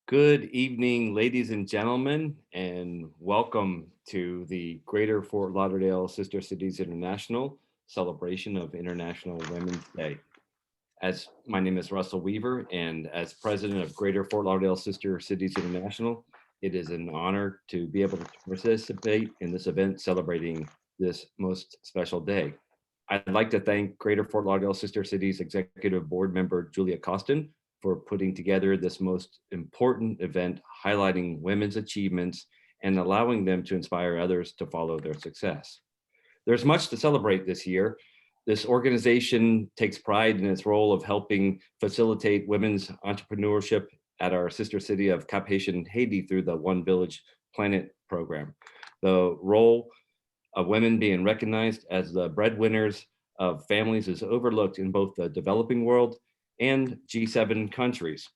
Good evening, ladies and gentlemen, and welcome to the Greater Fort Lauderdale Sister Cities International celebration of International Women's Day. As my name is Russell Weaver, and as president of Greater Fort Lauderdale Sister Cities International, it is an honor to be able to participate in this event celebrating this most special day. I'd like to thank Greater Fort Lauderdale Sister Cities Executive Board member Julia Costin for putting together this most important event, highlighting women's achievements and allowing them to inspire others to follow their success. There's much to celebrate this year. This organization takes pride in its role of helping facilitate women's entrepreneurship at our sister city of Cap-Haitien, Haiti through the One Village Planet program. The role of women being recognized as the breadwinners of families is overlooked in both the developing world and G7 countries.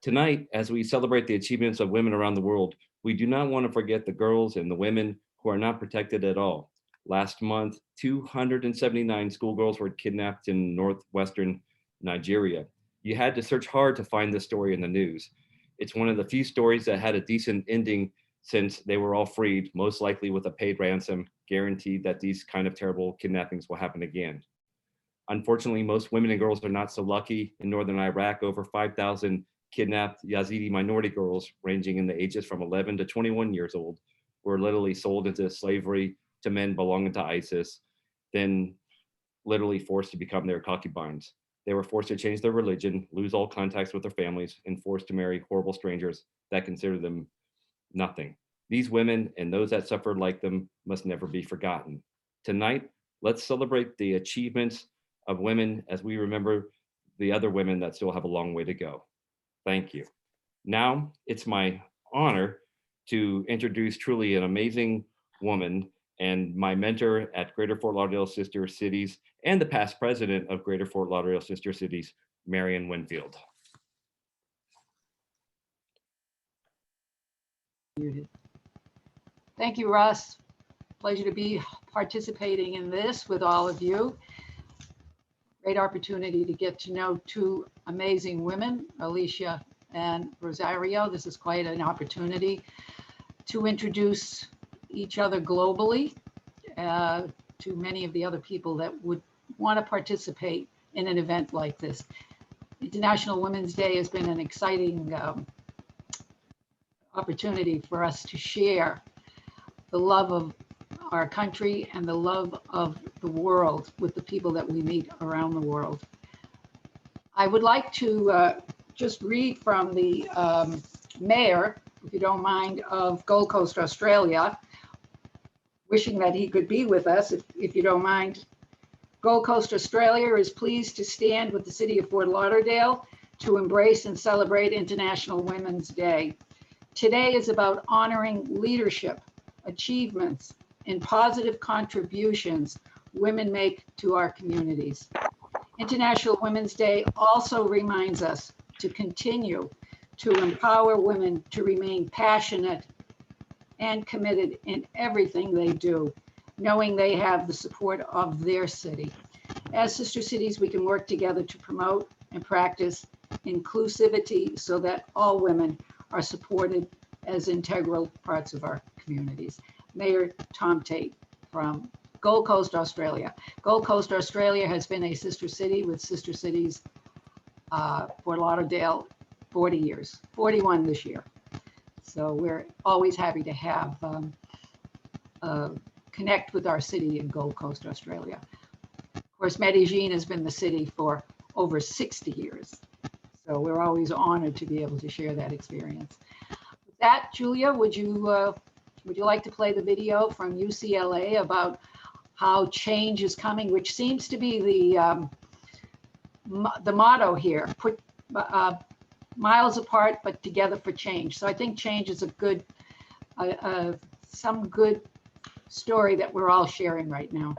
Tonight, as we celebrate the achievements of women around the world, we do not want to forget the girls and the women who are not protected at all. Last month, 279 schoolgirls were kidnapped in northwestern Nigeria. You had to search hard to find this story in the news. It's one of the few stories that had a decent ending since they were all freed, most likely with a paid ransom, guaranteed that these kind of terrible kidnappings will happen again. Unfortunately, most women and girls are not so lucky. In northern Iraq, over 5,000 kidnapped Yazidi minority girls ranging in the ages from 11 to 21 years old were literally sold into slavery to men belonging to ISIS, then literally forced to become their concubines. They were forced to change their religion, lose all contacts with their families, and forced to marry horrible strangers that consider them nothing. These women and those that suffered like them must never be forgotten. Tonight, let's celebrate the achievements of women as we remember the other women that still have a long way to go. Thank you. Now, it's my honor to introduce truly an amazing woman and my mentor at Greater Fort Lauderdale Sister Cities and the past president of Greater Fort Lauderdale Sister Cities, Marion Winfield. Thank you, Russ. Pleasure to be participating in this with all of you. Great opportunity to get to know two amazing women, Alicia and Rosario. This is quite an opportunity to introduce each other globally to many of the other people that would want to participate in an event like this. International Women's Day has been an exciting opportunity for us to share the love of our country and the love of the world with the people that we meet around the world. I would like to just read from the mayor, if you don't mind, of Gold Coast, Australia, wishing that he could be with us, if you don't mind. Gold Coast, Australia is pleased to stand with the city of Fort Lauderdale to embrace and celebrate International Women's Day. Today is about honoring leadership, achievements, and positive contributions women make to our communities. International Women's Day also reminds us to continue to empower women to remain passionate and committed in everything they do, knowing they have the support of their city. As sister cities, we can work together to promote and practice inclusivity so that all women are supported as integral parts of our communities. Mayor Tom Tate from Gold Coast, Australia. Gold Coast, Australia has been a sister city with sister cities, Fort Lauderdale, 40 years, 41 this year. So we're always happy to have connect with our city in Gold Coast, Australia. Of course, Medellin has been the city for over 60 years. So we're always honored to be able to share that experience. With that, Julia, would you like to play the video from UCLA about how change is coming, which seems to be the motto here, put miles apart, but together for change. So I think change is a good, some good story that we're all sharing right now.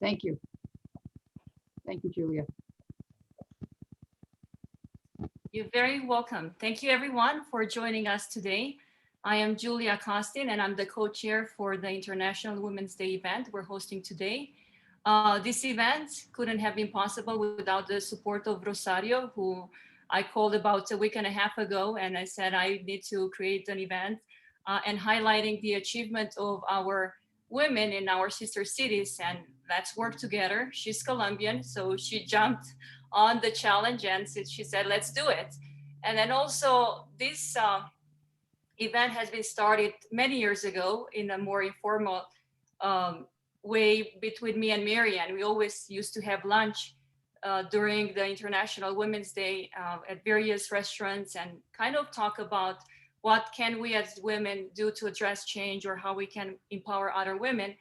Thank you. Thank you, Julia. You're very welcome. Thank you everyone for joining us today. I am Julia Costin and I'm the co-chair for the International Women's Day event we're hosting today. This event couldn't have been possible without the support of Rosario, who I called about a week and a half ago, and I said I need to create an event and highlighting the achievement of our women in our sister cities, and let's work together. She's Colombian, so she jumped on the challenge and she said, let's do it. And then also this event has been started many years ago in a more informal way between me and Marianne. We always used to have lunch during the International Women's Day at various restaurants and kind of talk about what can we as women do to address change or how we can empower other women.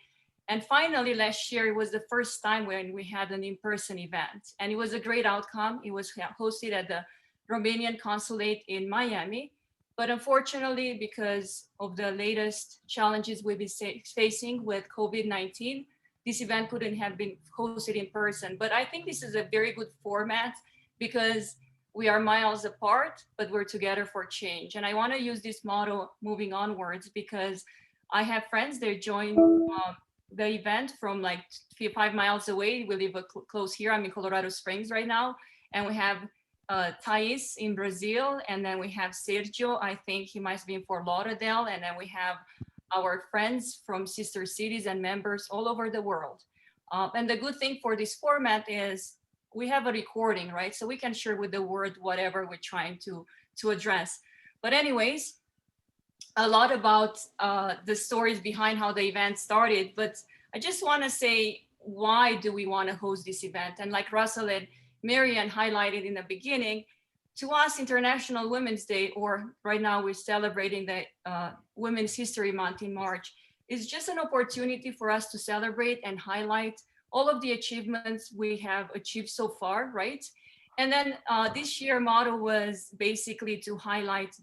And finally, last year, it was the first time when we had an in-person event. And it was a great outcome. It was hosted at the Romanian consulate in Miami. But unfortunately, because of the latest challenges we've been facing with COVID-19, this event couldn't have been hosted in person. But I think this is a very good format because we are miles apart, but we're together for change. And I want to use this motto moving onwards because I have friends that join the event from like 5 miles away. We live close here. I'm in Colorado Springs right now. And we have Thais in Brazil. And then we have Sergio. I think he might be in Fort Lauderdale. And then we have our friends from sister cities and members all over the world. And the good thing for this format is we have a recording, right? So we can share with the world whatever we're trying to address. But anyways, a lot about the stories behind how the event started, but I just want to say, why do we want to host this event? And like Russell and Marianne highlighted in the beginning, to us, International Women's Day, or right now we're celebrating the Women's History Month in March, is just an opportunity for us to celebrate and highlight all of the achievements we have achieved so far, right? And then this year motto was basically to highlight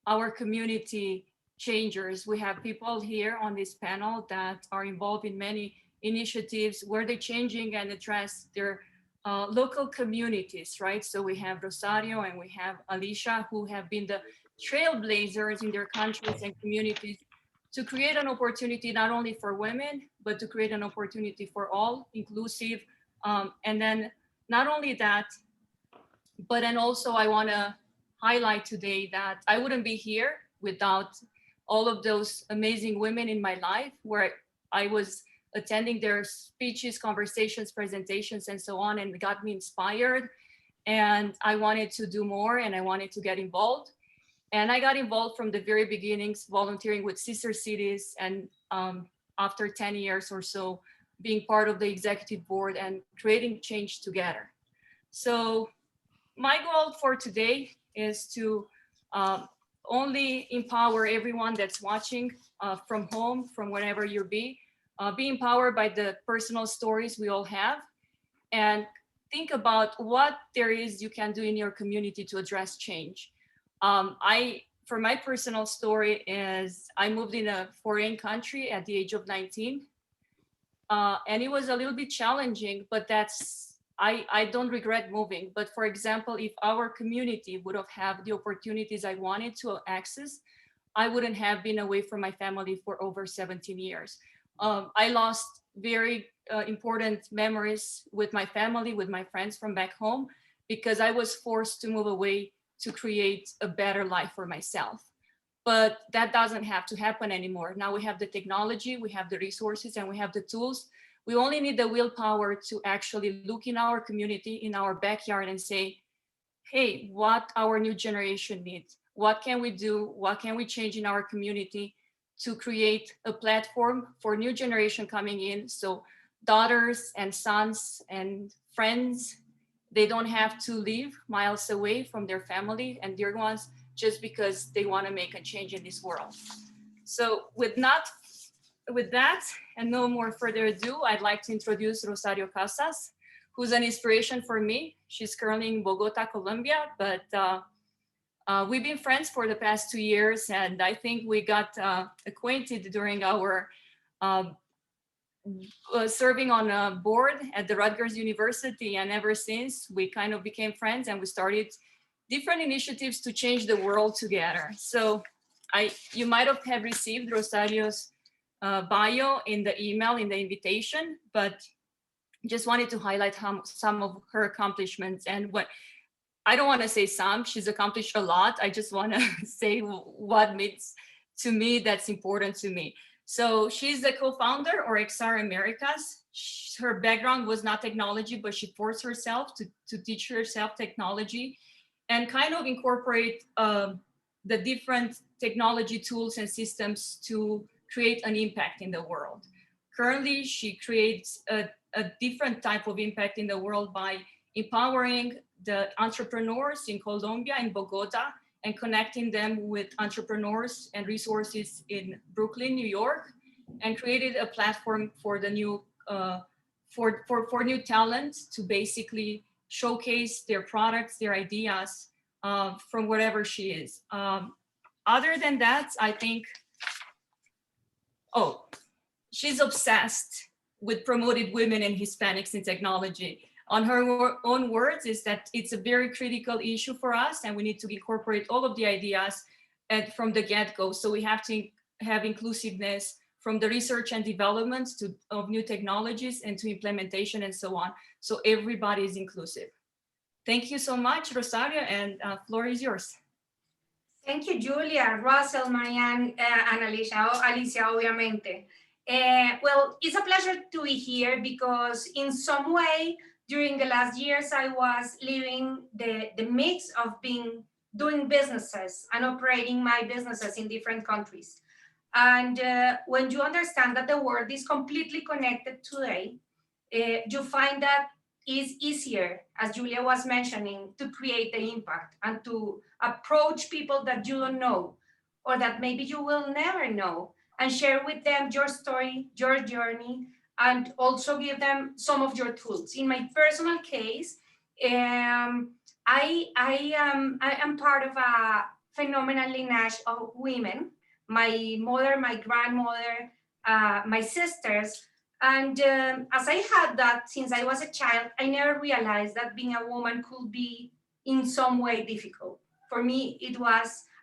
our community changers. We have people here on this panel that are involved in many initiatives where they're changing and address their local communities, right? So we have Rosario and we have Alicia, who have been the trailblazers in their countries and communities to create an opportunity not only for women, but to create an opportunity for all, inclusive. And then not only that, but then also I wanna highlight today that I wouldn't be here without all of those amazing women in my life, where I was attending their speeches, conversations, presentations, and so on, and it got me inspired. And I wanted to do more and I wanted to get involved. And I got involved from the very beginnings, volunteering with sister cities, and after 10 years or so, being part of the executive board and creating change together. So my goal for today is to only empower everyone that's watching from home, from wherever you be empowered by the personal stories we all have, and think about what there is you can do in your community to address change. For my personal story is I moved in a foreign country at the age of 19. And it was a little bit challenging, but I don't regret moving. But for example, if our community would have had the opportunities I wanted to access, I wouldn't have been away from my family for over 17 years. I lost very important memories with my family, with my friends from back home, because I was forced to move away to create a better life for myself. But that doesn't have to happen anymore. Now we have the technology, we have the resources, and we have the tools. We only need the willpower to actually look in our community, in our backyard, and say, hey, what our new generation needs? What can we do? What can we change in our community to create a platform for new generation coming in? So daughters and sons and friends, they don't have to live miles away from their family and dear ones just because they want to make a change in this world. So with that and no more further ado, I'd like to introduce Rosario Casas, who's an inspiration for me. She's currently in Bogota, Colombia, but we've been friends for the past 2 years, and I think we got acquainted during our serving on a board at the Rutgers University, and ever since we kind of became friends and we started different initiatives to change the world together. So you might have received Rosario's bio in the email, in the invitation, but just wanted to highlight some of her accomplishments. And what I don't want to say some, she's accomplished a lot. I just want to say what means to me that's important to me. So she's the co-founder of XR Americas. Her background was not technology, but she forced herself to teach herself technology and kind of incorporate the different technology tools and systems to create an impact in the world. Currently, she creates a different type of impact in the world by empowering the entrepreneurs in Colombia, in Bogota, and connecting them with entrepreneurs and resources in Brooklyn, New York, and created a platform for the new for new talent to basically showcase their products, their ideas from wherever she is. Other than that, I think, she's obsessed with promoting women and Hispanics in technology. On her own words, is that it's a very critical issue for us, and we need to incorporate all of the ideas from the get-go. So we have to have inclusiveness from the research and development of new technologies and to implementation and so on. So everybody is inclusive. Thank you so much, Rosario, and floor is yours. Thank you, Julia, Russell, Marianne, and Alicia, obviamente. Well, it's a pleasure to be here because in some way, during the last years, I was living the mix of doing businesses and operating my businesses in different countries. And when you understand that the world is completely connected today, you find that it's easier, as Julia was mentioning, to create the impact and to approach people that you don't know or that maybe you will never know and share with them your story, your journey, and also give them some of your tools. In my personal case, I am part of a phenomenal lineage of women. My mother, my grandmother, my sisters, and as I had that since I was a child, I never realized that being a woman could be in some way difficult. For me,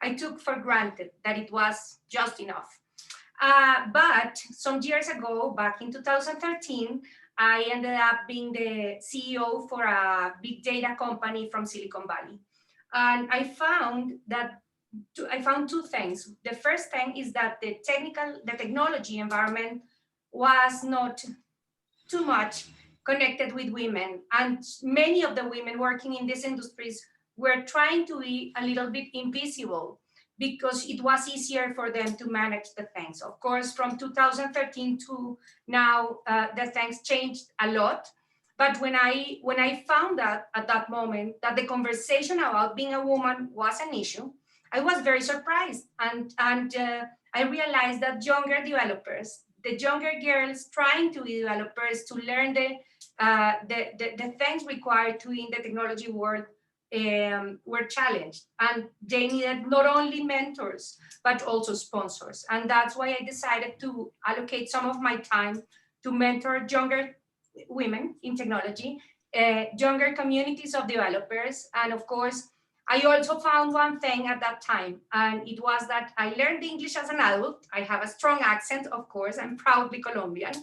I took for granted that it was just enough. But some years ago, back in 2013, I ended up being the CEO for a big data company from Silicon Valley. And I found two things. The first thing is that the technology environment was not too much connected with women. And many of the women working in these industries were trying to be a little bit invisible because it was easier for them to manage the things. Of course, from 2013 to now, the things changed a lot. But when I found out at that moment that the conversation about being a woman was an issue, I was very surprised. And I realized that younger developers, the younger girls trying to be developers to learn the things required to in the technology world were challenged, and they needed not only mentors but also sponsors. And that's why I decided to allocate some of my time to mentor younger women in technology, younger communities of developers. And of course, I also found one thing at that time, and it was that I learned English as an adult. I have a strong accent, of course, I'm proudly Colombian.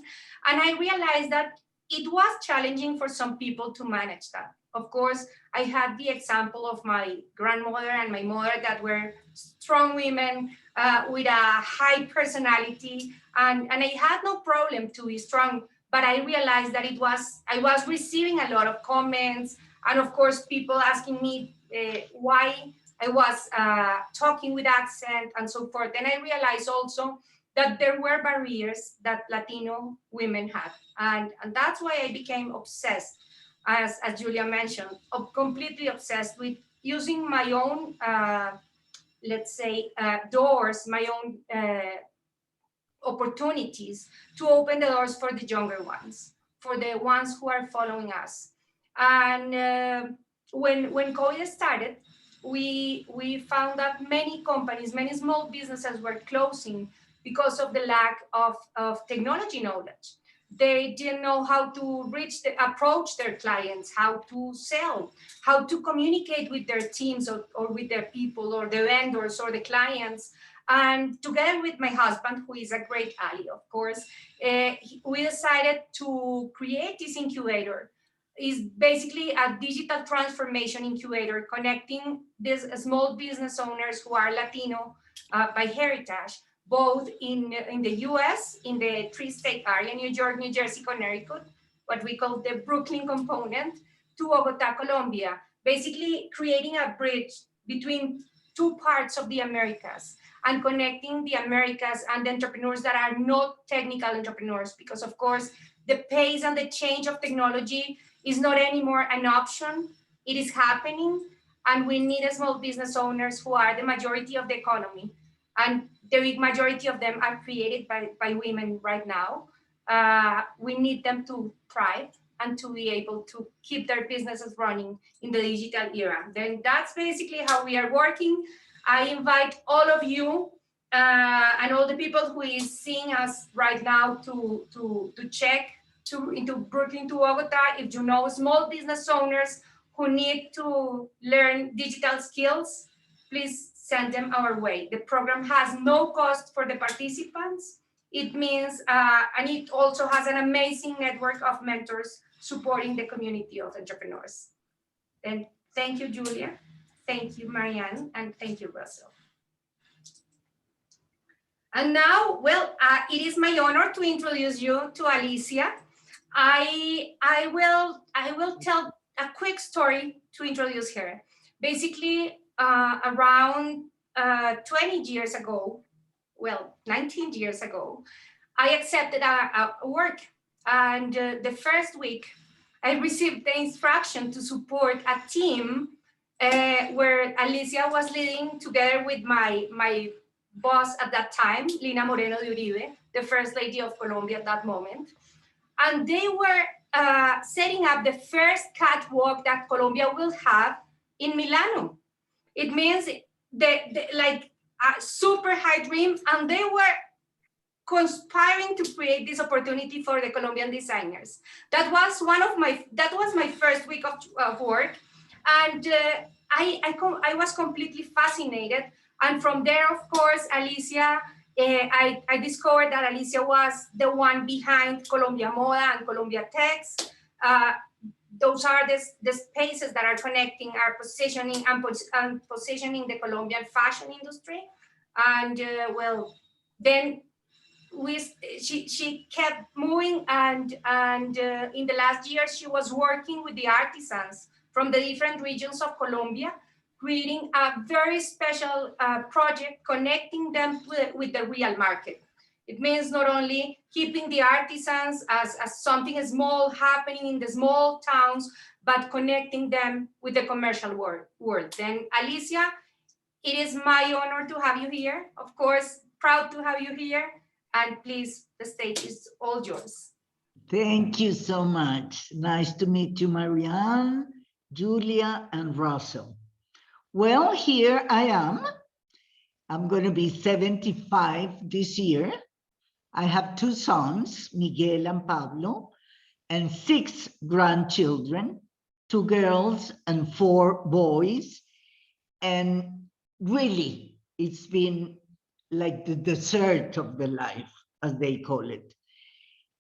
And I realized that it was challenging for some people to manage that. Of course, I had the example of my grandmother and my mother that were strong women with a high personality, and I had no problem to be strong, but I realized that I was receiving a lot of comments, and of course, people asking me why I was talking with accent and so forth. And I realized also that there were barriers that Latino women had. And that's why I became obsessed, as Julia mentioned, completely obsessed with using my own, let's say, doors, my own opportunities to open the doors for the younger ones, for the ones who are following us. And when COVID started, we found that many companies, many small businesses were closing because of the lack of technology knowledge. They didn't know how to approach their clients, how to sell, how to communicate with their teams or with their people or the vendors or the clients. And together with my husband, who is a great ally, of course, we decided to create this incubator. Is basically a digital transformation incubator connecting these small business owners who are Latino by heritage, both in the US, in the three-state area, New York, New Jersey, Connecticut, what we call the Brooklyn component, to Bogota, Colombia, basically creating a bridge between two parts of the Americas and connecting the Americas and the entrepreneurs that are not technical entrepreneurs, because of course, the pace and the change of technology is not anymore an option. It is happening, and we need small business owners who are the majority of the economy. And the big majority of them are created by women right now. We need them to thrive and to be able to keep their businesses running in the digital era. Then that's basically how we are working. I invite all of you and all the people who is seeing us right now to check into Brooklyn to Bogota. If you know small business owners who need to learn digital skills, please send them our way. The program has no cost for the participants. It means, and it also has an amazing network of mentors supporting the community of entrepreneurs. And thank you, Julia. Thank you, Marianne, and thank you, Russell. And now, well, it is my honor to introduce you to Alicia. I will tell a quick story to introduce her. Basically, around 20 years ago, well, 19 years ago, I accepted a work. And the first week, I received the instruction to support a team where Alicia was leading together with my boss at that time, Lina Moreno de Uribe, the first lady of Colombia at that moment. And they were setting up the first catwalk that Colombia will have in Milano. It means like a super high dream, and they were conspiring to create this opportunity for the Colombian designers. That was my first week of work, and I was completely fascinated. And from there, of course, Alicia, I discovered that Alicia was the one behind Colombiamoda and Colombiatex. Those are the spaces that are connecting our positioning and positioning the Colombian fashion industry. And well, then she kept moving, and in the last year she was working with the artisans from the different regions of Colombia, creating a very special project connecting them with the real market. It means not only keeping the artisans as something small happening in the small towns, but connecting them with the commercial world. Then Alicia, it is my honor to have you here. Of course, proud to have you here. And please, the stage is all yours. Thank you so much. Nice to meet you, Marianne, Julia, and Russell. Well, here I am. I'm going to be 75 this year. I have 2 sons, Miguel and Pablo, and 6 grandchildren, 2 girls and 4 boys. And really, it's been like the dessert of the life, as they call it.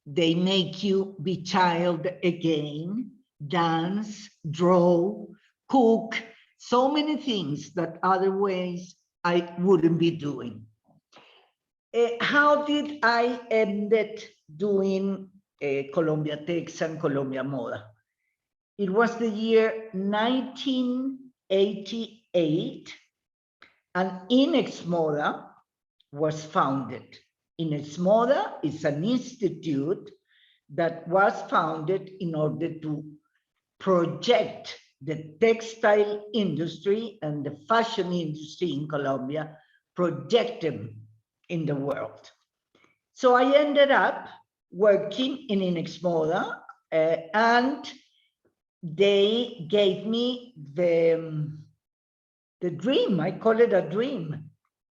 They make you be child again, dance, draw, cook, so many things that otherwise I wouldn't be doing. How did I end up doing Colombiatex and Colombiamoda? It was the year 1988, and Inexmoda was founded. Inexmoda is an institute that was founded in order to project the textile industry and the fashion industry in Colombia, project them in the world. So I ended up working in Inexmoda, and they gave me the dream. I call it a dream.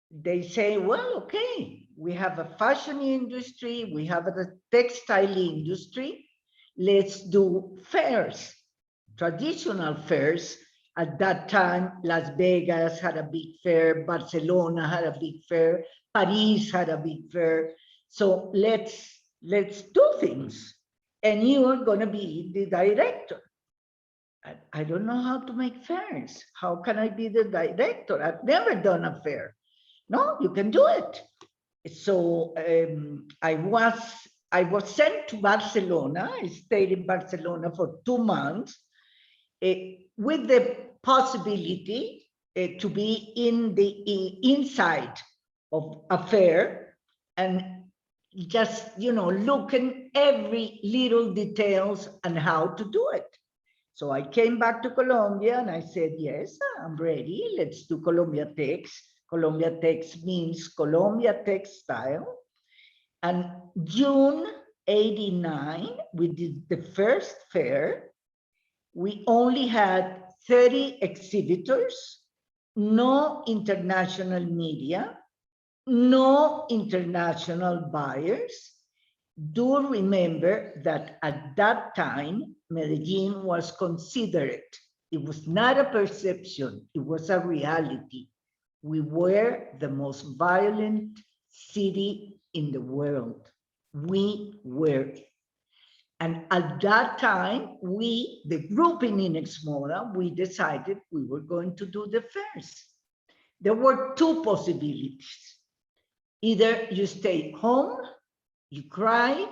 They say, well, okay, we have a fashion industry, we have a textile industry, let's do fairs, traditional fairs. At that time, Las Vegas had a big fair, Barcelona had a big fair, Paris had a big fair. So let's do things. And you are going to be the director. I don't know how to make fairs. How can I be the director? I've never done a fair. No, you can do it. So I was sent to Barcelona. I stayed in Barcelona for 2 months with the possibility to be in the inside of a fair and just, you know, looking every little details and how to do it. So I came back to Colombia and I said, yes, I'm ready. Let's do Colombiatex. Colombiatex means Colombia Textile. And June 89, we did the first fair. We only had 30 exhibitors, no international media, no international buyers. Do remember that at that time, Medellin was considered, it was not a perception, it was a reality. We were the most violent city in the world. We were. And at that time, we, the group in Inexmoda, we decided we were going to do the fairs. There were 2 possibilities. Either you stay home, you cry,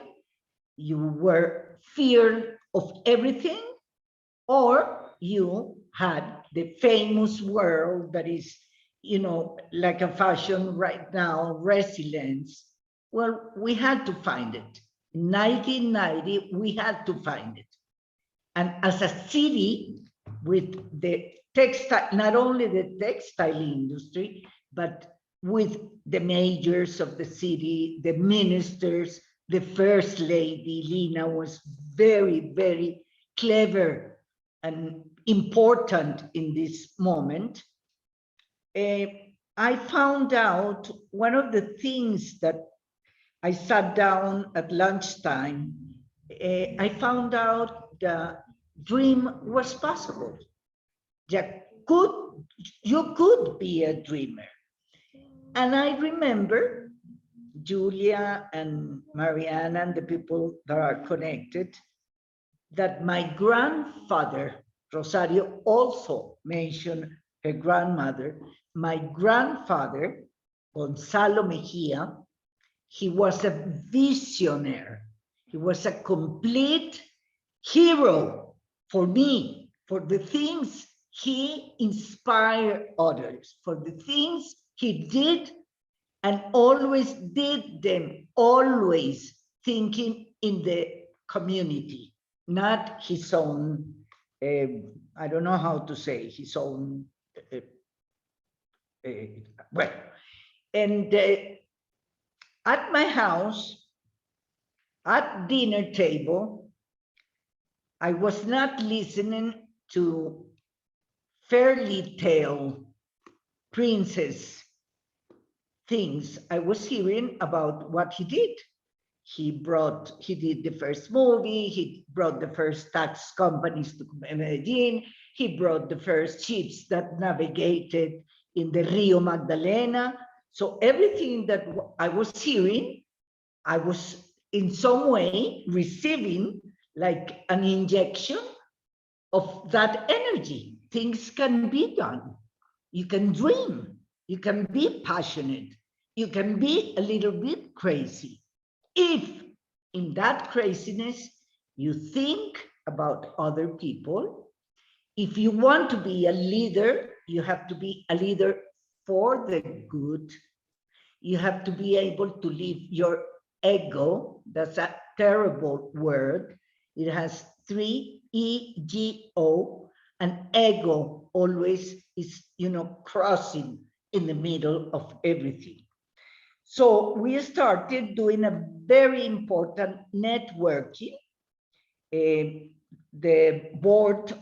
you were feared of everything, or you had the famous word that is, you know, like a fashion right now, resilience. Well, we had to find it. In 1990, we had to find it. And as a city with the textile, not only the textile industry, but with the mayors of the city, the ministers, the first lady, Lina, was very, very clever and important in this moment. I found out one of the things that I sat down at lunchtime, I found out the dream was possible. You could be a dreamer. And I remember Julia and Mariana and the people that are connected, that my grandfather, Rosario, also mentioned her grandmother. My grandfather, Gonzalo Mejía, he was a visionary. He was a complete hero for me, for the things he inspired others, for the things he did and always did them, always thinking in the community, not his own, I don't know how to say, his own, well, and at my house, at dinner table, I was not listening to fairy tale princess things. I was hearing about what he did. He did the first movie, he brought the first tax companies to Medellin, he brought the first ships that navigated in the Rio Magdalena. So everything that I was hearing, I was in some way receiving like an injection of that energy. Things can be done. You can dream. You can be passionate. You can be a little bit crazy. If in that craziness, you think about other people. If you want to be a leader, you have to be a leader for the good. You have to be able to leave your ego. That's a terrible word. It has 3 E-G-O, and ego always is, you know, crossing in the middle of everything. So we started doing a very important networking. The board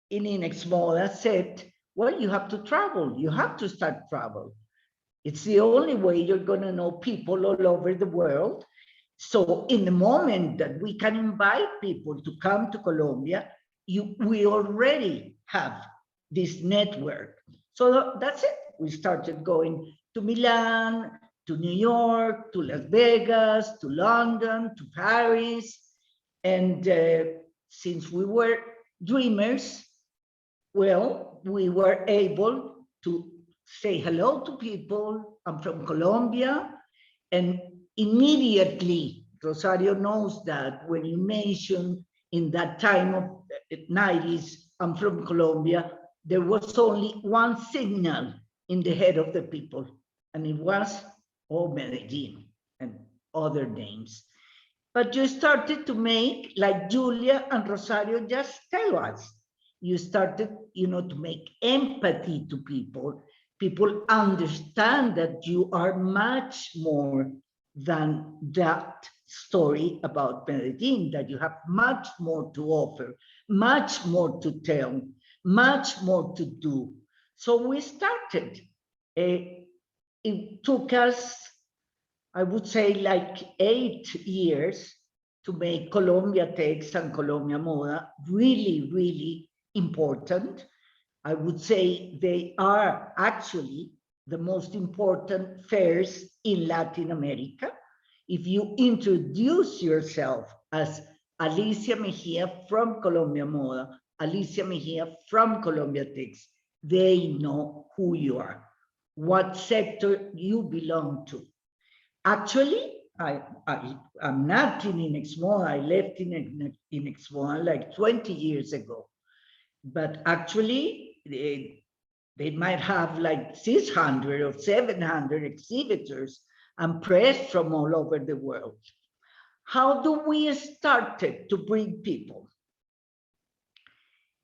in Inexmoda said, well, you have to travel. You have to start travel. It's the only way you're going to know people all over the world. So in the moment that we can invite people to come to Colombia, we already have this network. So that's it. We started going to Milan, to New York, to Las Vegas, to London, to Paris. And since we were dreamers, well, we were able to say hello to people. I'm from Colombia. And immediately, Rosario knows that when you mention in that time of the 90s, I'm from Colombia, there was only one signal in the head of the people, and it was, oh, Medellin and other names. But you started to make, like Julia and Rosario just tell us, you started, you know, to make empathy to people. People understand that you are much more than that story about Medellin, that you have much more to offer, much more to tell, much more to do. So we started. It took us, I would say, like 8 years to make Colombiatex and Colombiamoda really, really important. I would say they are actually the most important fairs in Latin America. If you introduce yourself as Alicia Mejía from Colombiamoda, Alicia Mejía from Colombiatex, they know who you are, what sector you belong to. Actually, I'm not in Exmoda. I left in Exmoda like 20 years ago. But actually, they might have like 600 or 700 exhibitors and press from all over the world. How do we start to bring people?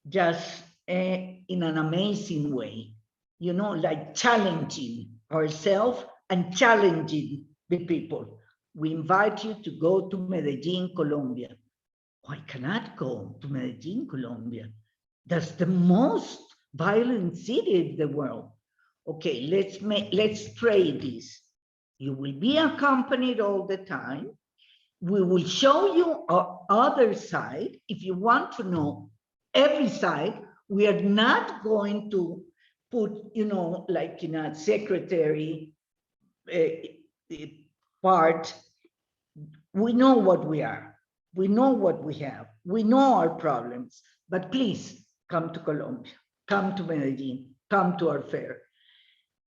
Just in an amazing way, you know, like challenging ourselves and challenging the people. We invite you to go to Medellin, Colombia. Why cannot go to Medellin, Colombia? That's the most violent city in the world. Okay, let's trade this. You will be accompanied all the time. We will show you our other side. If you want to know every side, we are not going to put, you know, like in a secretary part. We know what we are. We know what we have. We know our problems. But please come to Colombia, come to Medellin, come to our fair.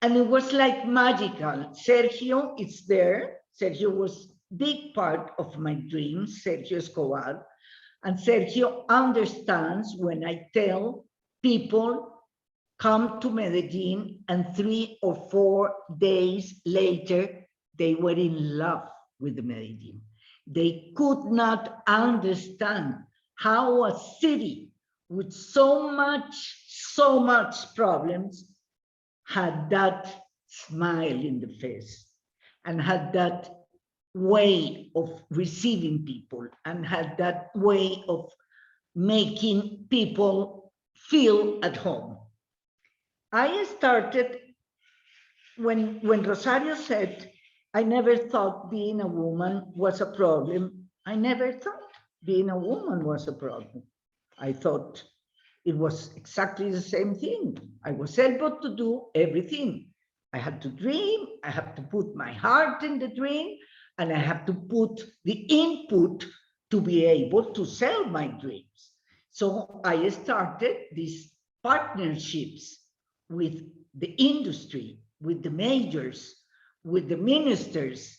And it was like magical. Sergio is there. Sergio was big part of my dreams, Sergio Escobar. And Sergio understands when I tell people, come to Medellin, and 3 or 4 days later, they were in love with Medellin. They could not understand how a city with so much problems had that smile in the face and had that way of receiving people and had that way of making people feel at home. I started when Rosario said, I never thought being a woman was a problem. I never thought being a woman was a problem. I thought it was exactly the same thing. I was able to do everything. I had to dream, I have to put my heart in the dream, and I have to put the input to be able to sell my dreams. So I started these partnerships with the industry, with the majors, with the ministers,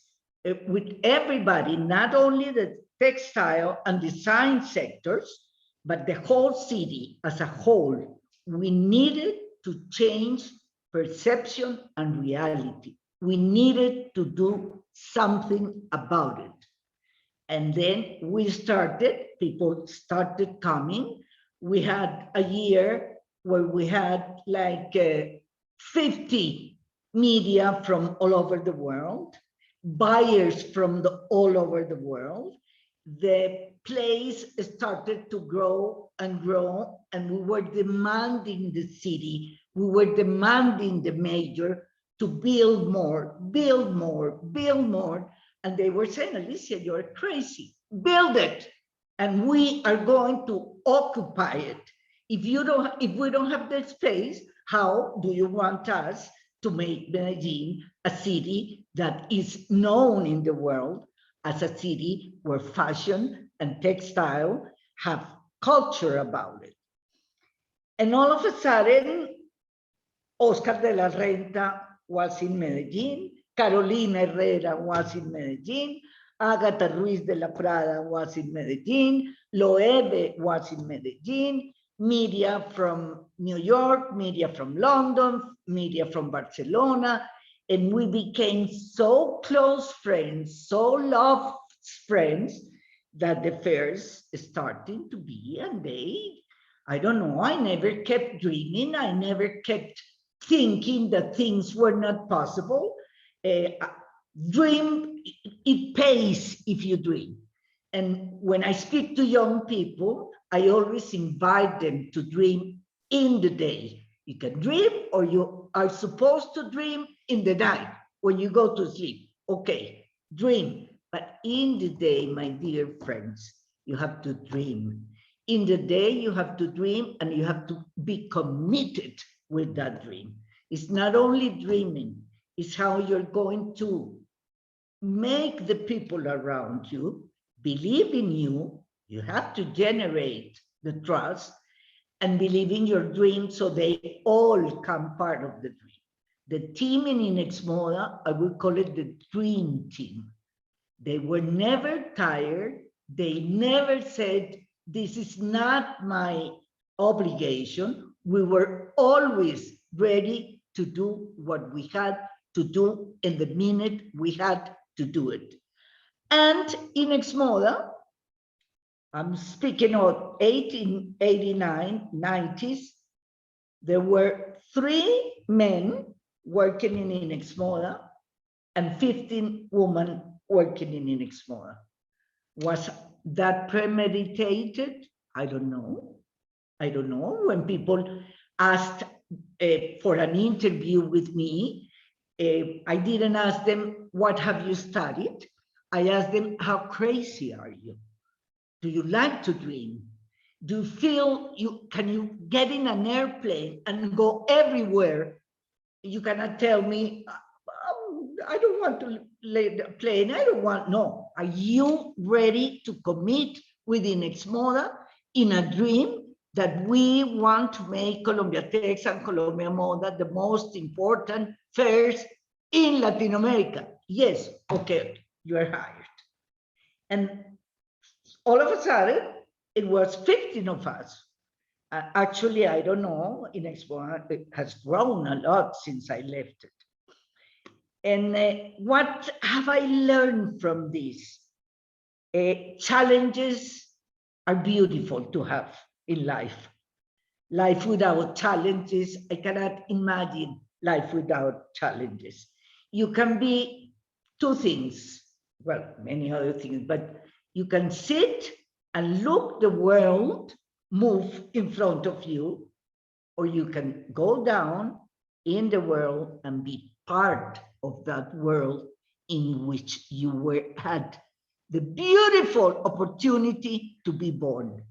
with everybody, not only the textile and design sectors, but the whole city as a whole. We needed to change perception and reality. We needed to do something about it. And then we started, people started coming. We had a year where we had like 50 media from all over the world, buyers from all over the world. The place started to grow, and we were demanding the city, we were demanding the major to build more, build more, build more. And they were saying, Alicia, you're crazy, build it. And we are going to occupy it. If we don't have the space, how do you want us to make Medellin a city that is known in the world as a city where fashion and textile have culture about it? And all of a sudden, Oscar de la Renta was in Medellin, Carolina Herrera was in Medellin, Agatha Ruiz de la Prada was in Medellin, Loewe was in Medellin, media from New York, media from London, media from Barcelona, and we became so close friends, so loved friends, that the fairs started to be, and I don't know, I never kept dreaming, I never kept thinking that things were not possible. Dream, it pays if you dream. And when I speak to young people, I always invite them to dream in the day. You can dream, or you are supposed to dream in the night when you go to sleep. Okay, dream. But in the day, my dear friends, you have to dream. In the day, you have to dream, and you have to be committed with that dream. It's not only dreaming, it's how you're going to make the people around you believe in you. You have to generate the trust and believe in your dream so they all come part of the dream. The team in Inexmoda, I would call it the dream team. They were never tired. They never said, this is not my obligation. We were always ready to do what we had to do in the minute we had to do it. And Inexmoda, I'm speaking of 1889, 90s, there were 3 men working in Inexmoda and 15 women working in Inexmoda. Was that premeditated? I don't know. I don't know. When people asked for an interview with me, I didn't ask them, what have you studied? I asked them, how crazy are you? Do you like to dream? Do you feel can you get in an airplane and go everywhere? You cannot tell me, I don't want to lay the plane. I don't want, no. Are you ready to commit with Inexmoda in a dream that we want to make Colombiatex and Colombiamoda the most important fairs in Latin America? Yes, okay, you are hired. And all of a sudden, it was 15 of us. Actually, I don't know, Inexmoda has grown a lot since I left it. And what have I learned from this? Challenges are beautiful to have in life. Life without challenges, I cannot imagine life without challenges. You can be 2 things, well, many other things, but you can sit and look the world move in front of you, or you can go down in the world and be part of that world in which you had the beautiful opportunity to be born.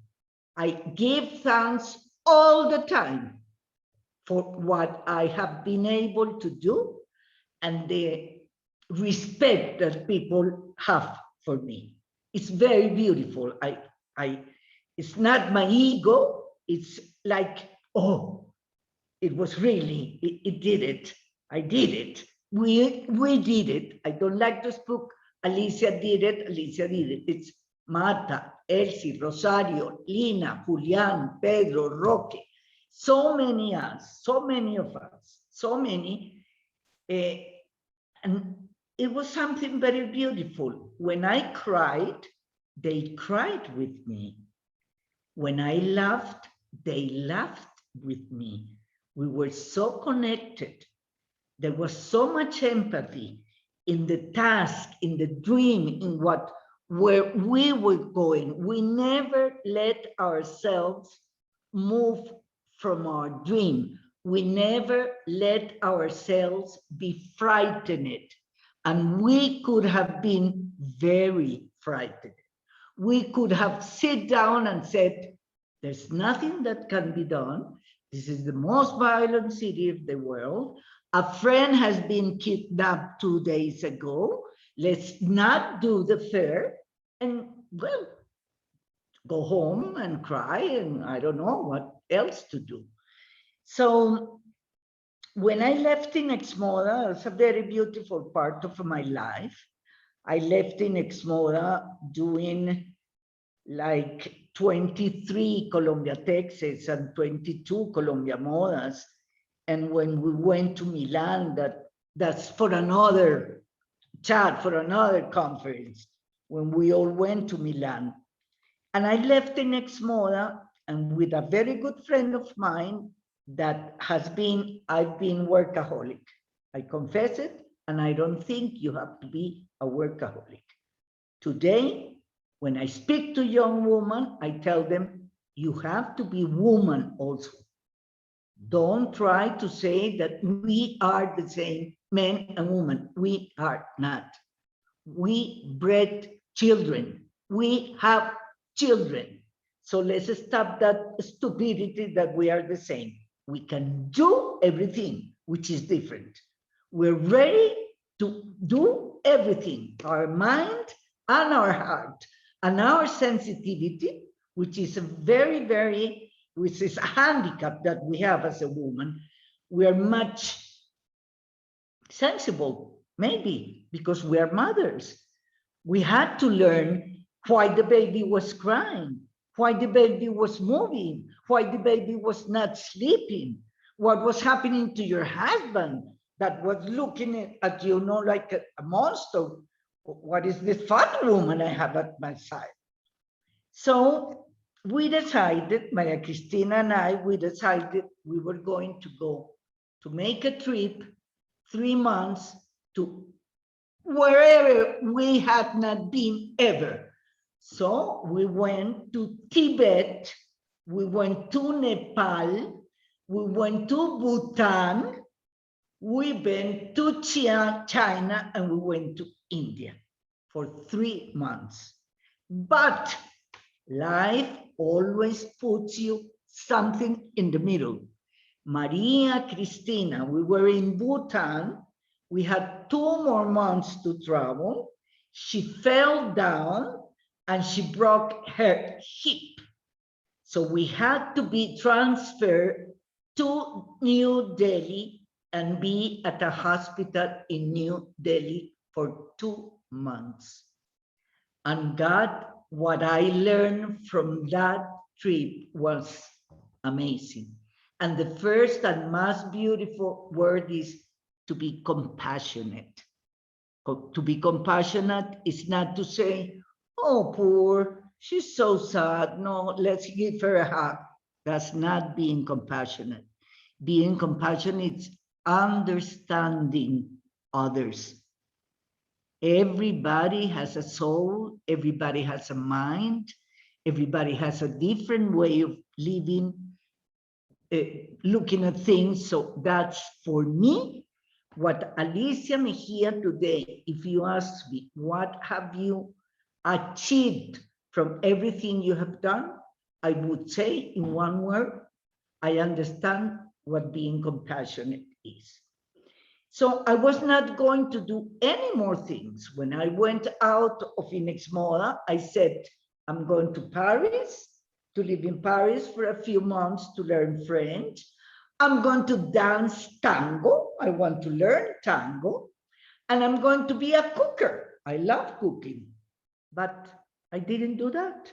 I give thanks all the time for what I have been able to do and the respect that people have for me. It's very beautiful. It's not my ego. It's like, oh, it was really, it did it. I did it. We did it. I don't like to speak, Alicia did it, Alicia did it. It's Marta, Elsie, Rosario, Lina, Julian, Pedro, Roque. So many us, so many of us, so many. And it was something very beautiful. When I cried, they cried with me. When I laughed, they laughed with me. We were so connected. There was so much empathy in the task, in the dream, in where we were going. We never let ourselves move from our dream. We never let ourselves be frightened. And we could have been very frightened. We could have sit down and said, there's nothing that can be done. This is the most violent city of the world. A friend has been kidnapped 2 days ago. Let's not do the fair. And well, go home and cry, and I don't know what else to do. So when I left Inexmoda, it's a very beautiful part of my life. I left Inexmoda doing like 23 Colombiatexes and 22 Colombiamodas. And when we went to Milan, that's for another chat, for another conference, when we all went to Milan. And I left Inexmoda, and with a very good friend of mine that I've been workaholic. I confess it, and I don't think you have to be a workaholic. Today, when I speak to young women, I tell them, you have to be woman also. Don't try to say that we are the same men and women. We are not. We bred children. We have children. So let's stop that stupidity that we are the same. We can do everything, which is different. We're ready to do everything, our mind and our heart and our sensitivity, which is a which is a handicap that we have as a woman. We are much sensible, maybe, because we are mothers. We had to learn why the baby was crying, why the baby was moving, why the baby was not sleeping, what was happening to your husband that was looking at you, like a monster. What is this fat woman I have at my side? So we decided, Maria Cristina and I, we decided we were going to go to make a trip 3 months to wherever we had not been ever. So we went to Tibet, we went to Nepal, we went to Bhutan, we went to China, and we went to India for 3 months. But life always puts you something in the middle. Maria Cristina, we were in Bhutan. We had 2 more months to travel. She fell down and she broke her hip. So we had to be transferred to New Delhi and be at a hospital in New Delhi for 2 months. And God, what I learned from that trip was amazing. And the first and most beautiful word is to be compassionate. To be compassionate is not to say, oh, poor, she's so sad. No, let's give her a hug. That's not being compassionate. Being compassionate is understanding others. Everybody has a soul, everybody has a mind, everybody has a different way of living, looking at things. So that's, for me, what Alicia Mejía today, if you ask me, what have you achieved from everything you have done? I would say in one word, I understand what being compassionate is. So I was not going to do any more things. When I went out of Inexmoda, I said, I'm going to Paris, to live in Paris for a few months to learn French. I'm going to dance tango. I want to learn tango. And I'm going to be a cooker. I love cooking. But I didn't do that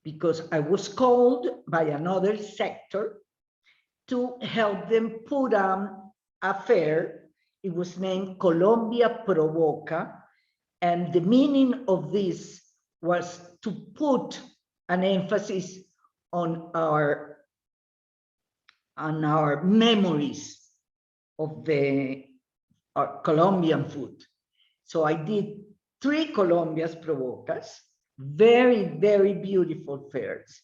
because I was called by another sector to help them put on a fair. It was named Colombia Provoca. And the meaning of this was to put an emphasis on our memories of our Colombian food. So I did 3 Colombias Provocas, very, very beautiful fairs.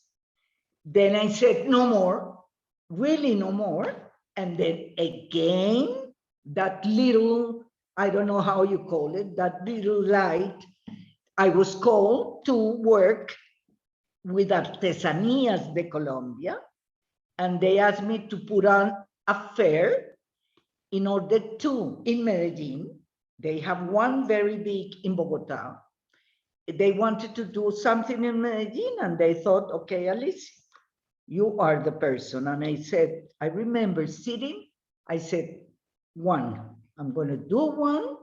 Then I said, no more, really no more. And then again, that little, I don't know how you call it, that little light, I was called to work with Artesanías de Colombia, and they asked me to put on a fair in order to, in Medellin, they have one very big in Bogota. They wanted to do something in Medellin, and they thought, okay, Alicia, you are the person. And I said, I remember sitting, I said, I'm going to do one.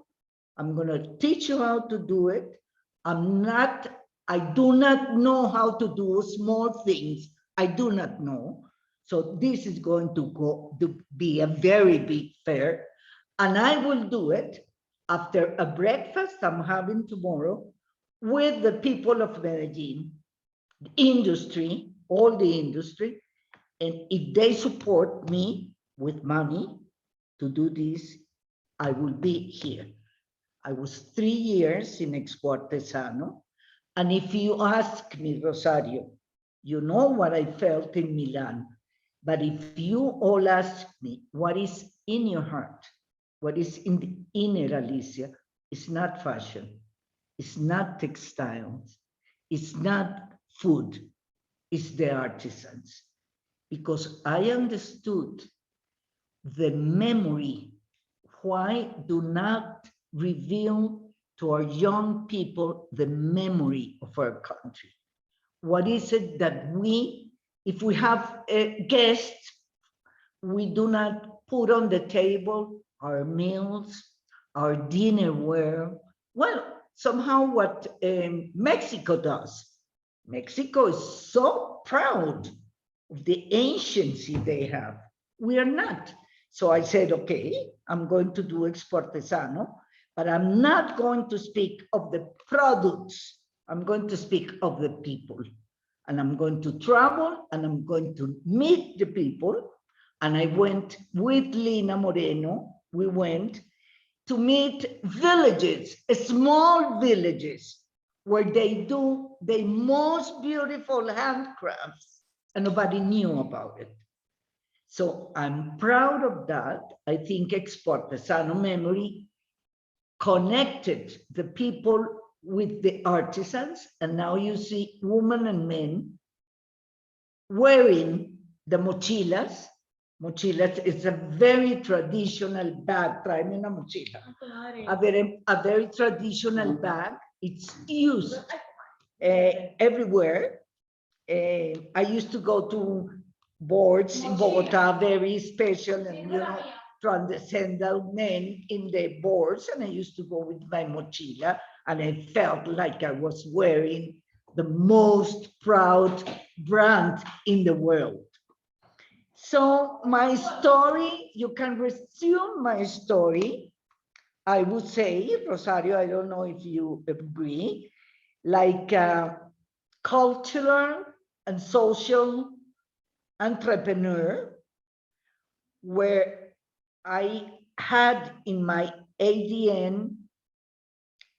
I'm going to teach you how to do it. I do not know how to do small things. I do not know. So this is going to be a very big fair. And I will do it after a breakfast I'm having tomorrow with the people of Medellin, industry, all the industry. And if they support me with money to do this, I will be here. I was 3 years in Expo Artesano. And if you ask me, Rosario, you know what I felt in Milan. But if you all ask me what is in your heart, what is in the inner Alicia, it's not fashion, it's not textiles, it's not food, it's the artisans. Because I understood the memory. Why do not reveal to our young people the memory of our country? What is it that if we have guests, we do not put on the table our meals, Our dinner were, well, somehow what Mexico does. Mexico is so proud of the anciency they have. We are not. So I said, okay, I'm going to do Exportesano, but I'm not going to speak of the products. I'm going to speak of the people. And I'm going to travel and I'm going to meet the people. And I went with Lina Moreno, we went to meet villages, small villages, where they do the most beautiful handcrafts and nobody knew about it. So I'm proud of that. I think Exportesano Memory connected the people with the artisans, and now you see women and men wearing the mochilas. Mochilas is a very traditional bag. Tráeme una mochila. A very traditional bag. It's used everywhere. I used to go to boards in Bogota, very special, and you know, transcendental men in the boards, and I used to go with my mochila, and I felt like I was wearing the most proud brand in the world. So my story, you can resume my story. I would say, Rosario, I don't know if you agree, like a cultural and social entrepreneur, where I had in my ADN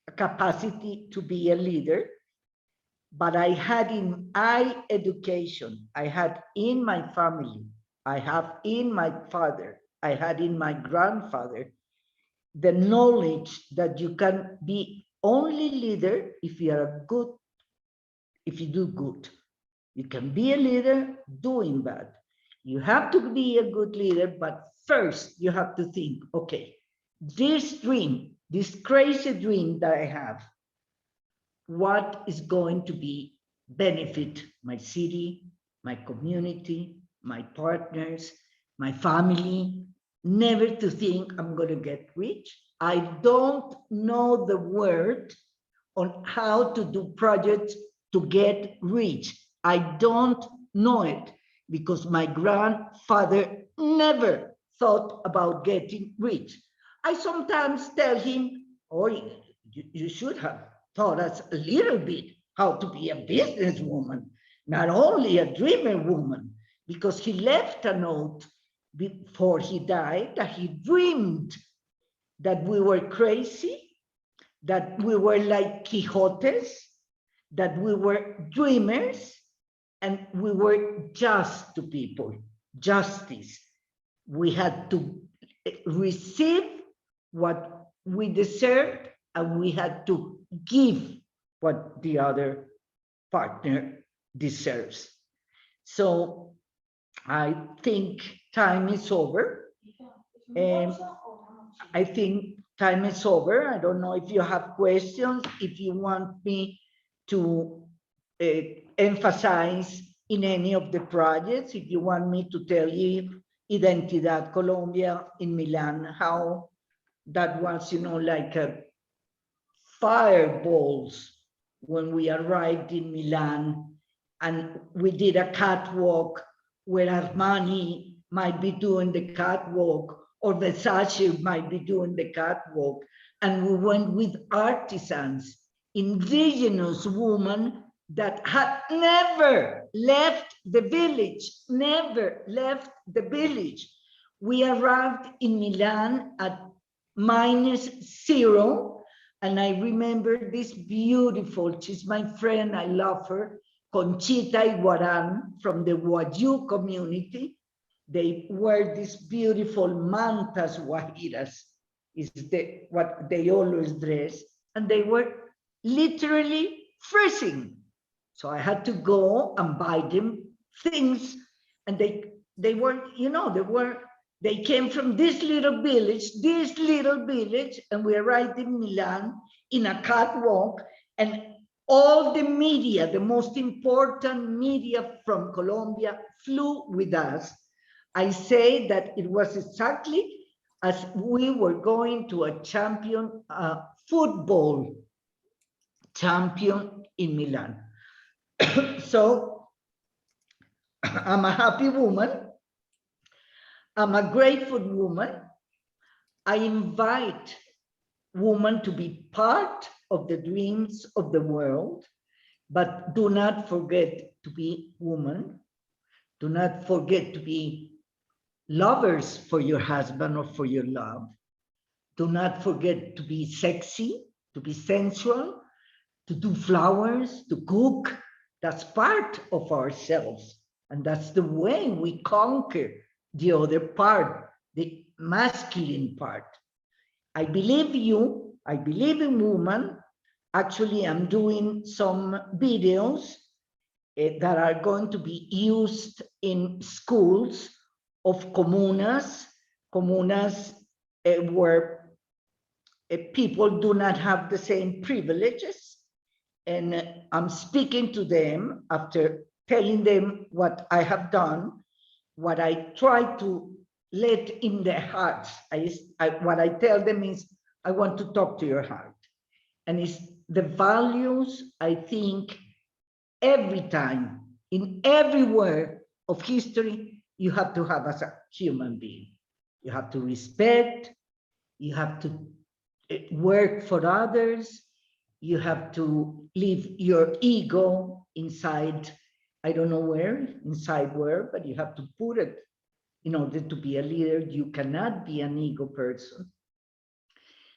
a capacity to be a leader, but I had in my education, I had in my family, I have in my father, I had in my grandfather, the knowledge that you can be only leader if you are good, if you do good. You can be a leader doing bad. You have to be a good leader, but first you have to think, okay, this dream, this crazy dream that I have, what is going to be benefit my city, my community, my partners, my family? Never to think I'm going to get rich. I don't know the word on how to do projects to get rich. I don't know it because my grandfather never thought about getting rich. I sometimes tell him, oh, you should have taught us a little bit how to be a businesswoman, not only a dreamer woman, because he left a note before he died that he dreamed that we were crazy, that we were like Quixotes, that we were dreamers, and we were just to people, justice. We had to receive what we deserved, and we had to give what the other partner deserves. So I think time is over. I think time is over. I don't know if you have questions, if you want me to emphasize in any of the projects, if you want me to tell you Identidad Colombia in Milan, how that was, you know, like a fireballs when we arrived in Milan, and we did a catwalk where Armani might be doing the catwalk, or Versace might be doing the catwalk. And we went with artisans, indigenous women that had never left the village, never left the village. We arrived in Milan at -0. And I remember this beautiful, she's my friend, I love her, Conchita Iguaran from the Wayuu community. They wear these beautiful mantas guajiras, is what they always dress, and they were literally freezing. So I had to go and buy them things, and they were, you know, they came from this little village, and we arrived in Milan in a catwalk, and all the media, the most important media from Colombia, flew with us. I say that it was exactly as we were going to a football champion in Milan. So I'm a happy woman. I'm a grateful woman. I invite women to be part of the dreams of the world, but do not forget to be woman. Do not forget to be lovers for your husband or for your love. Do not forget to be sexy, to be sensual, to do flowers, to cook. That's part of ourselves. And that's the way we conquer the other part, the masculine part. I believe you, I believe in women. Actually, I'm doing some videos that are going to be used in schools of comunas where people do not have the same privileges. And I'm speaking to them after telling them what I have done, what I try to let in their hearts. What I tell them is, I want to talk to your heart. And it's the values, I think, every time, in everywhere of history, you have to have as a human being. You have to respect, you have to work for others, you have to leave your ego inside, I don't know where, inside where, but you have to put it in order to be a leader. You cannot be an ego person.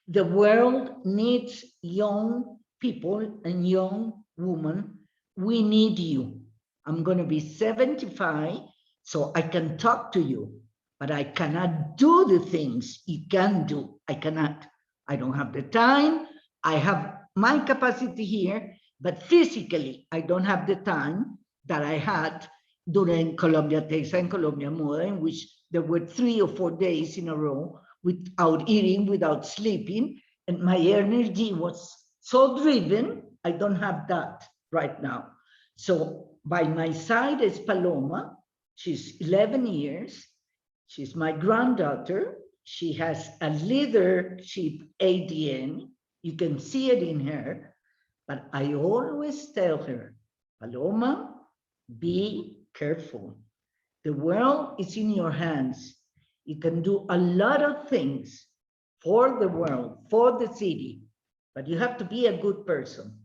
The world needs young people and young women. We need you. I'm going to be 75, so I can talk to you, but I cannot do the things you can do. I cannot. I don't have the time. I have my capacity here, but physically, I don't have the time that I had during Colombiatex and Colombiamoda, in which there were 3 or 4 days in a row without eating, without sleeping, and my energy was so driven. I don't have that right now. So by my side is Paloma. She's 11 years. She's my granddaughter. She has a leadership ADN. You can see it in her. But I always tell her, Paloma, be careful. The world is in your hands. You can do a lot of things for the world, for the city, but you have to be a good person.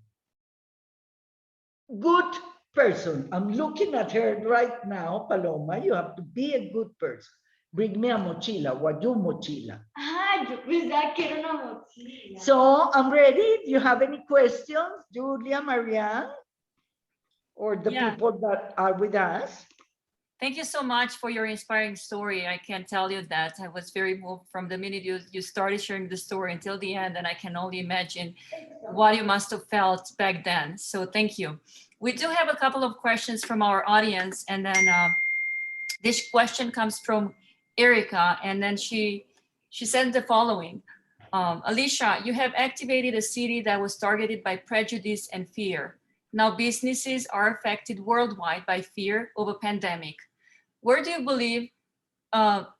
Good person. I'm looking at her right now, Paloma. You have to be a good person. Bring me a mochila. What your mochila? Ah, yo pensaba que era una mochila. So I'm ready. Do you have any questions, Julia, Marianne, or the people that are with us? Thank you so much for your inspiring story. I can tell you that I was very moved from the minute you started sharing the story until the end, and I can only imagine what you must have felt back then. So thank you. We do have a couple of questions from our audience, and then this question comes from Erica, and then she said the following. Alicia, you have activated a city that was targeted by prejudice and fear. Now businesses are affected worldwide by fear of a pandemic. Where do you believe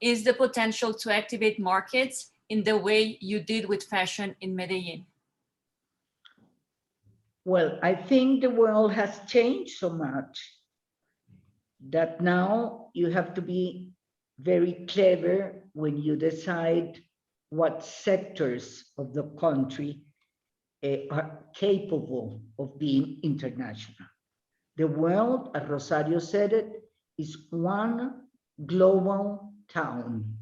is the potential to activate markets in the way you did with fashion in Medellin? Well, I think the world has changed so much that now you have to be very clever when you decide what sectors of the country are capable of being international. The world, as Rosario said it, is one global town.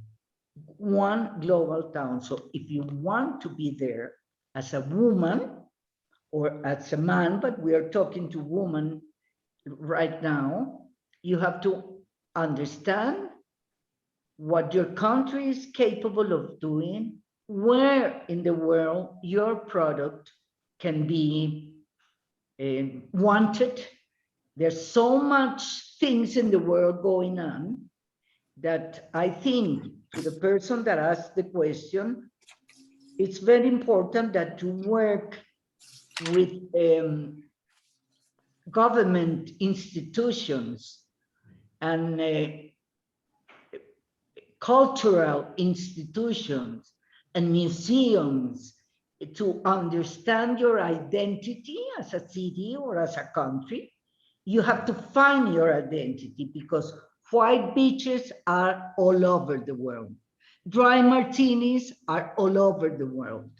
One global town. So if you want to be there as a woman or as a man, but we are talking to women right now, you have to understand what your country is capable of doing, where in the world your product can be wanted. There's so much things in the world going on that I think, to the person that asked the question, it's very important that you work with government institutions and cultural institutions and museums to understand your identity as a city or as a country, you have to find your identity, because white beaches are all over the world. Dry martinis are all over the world.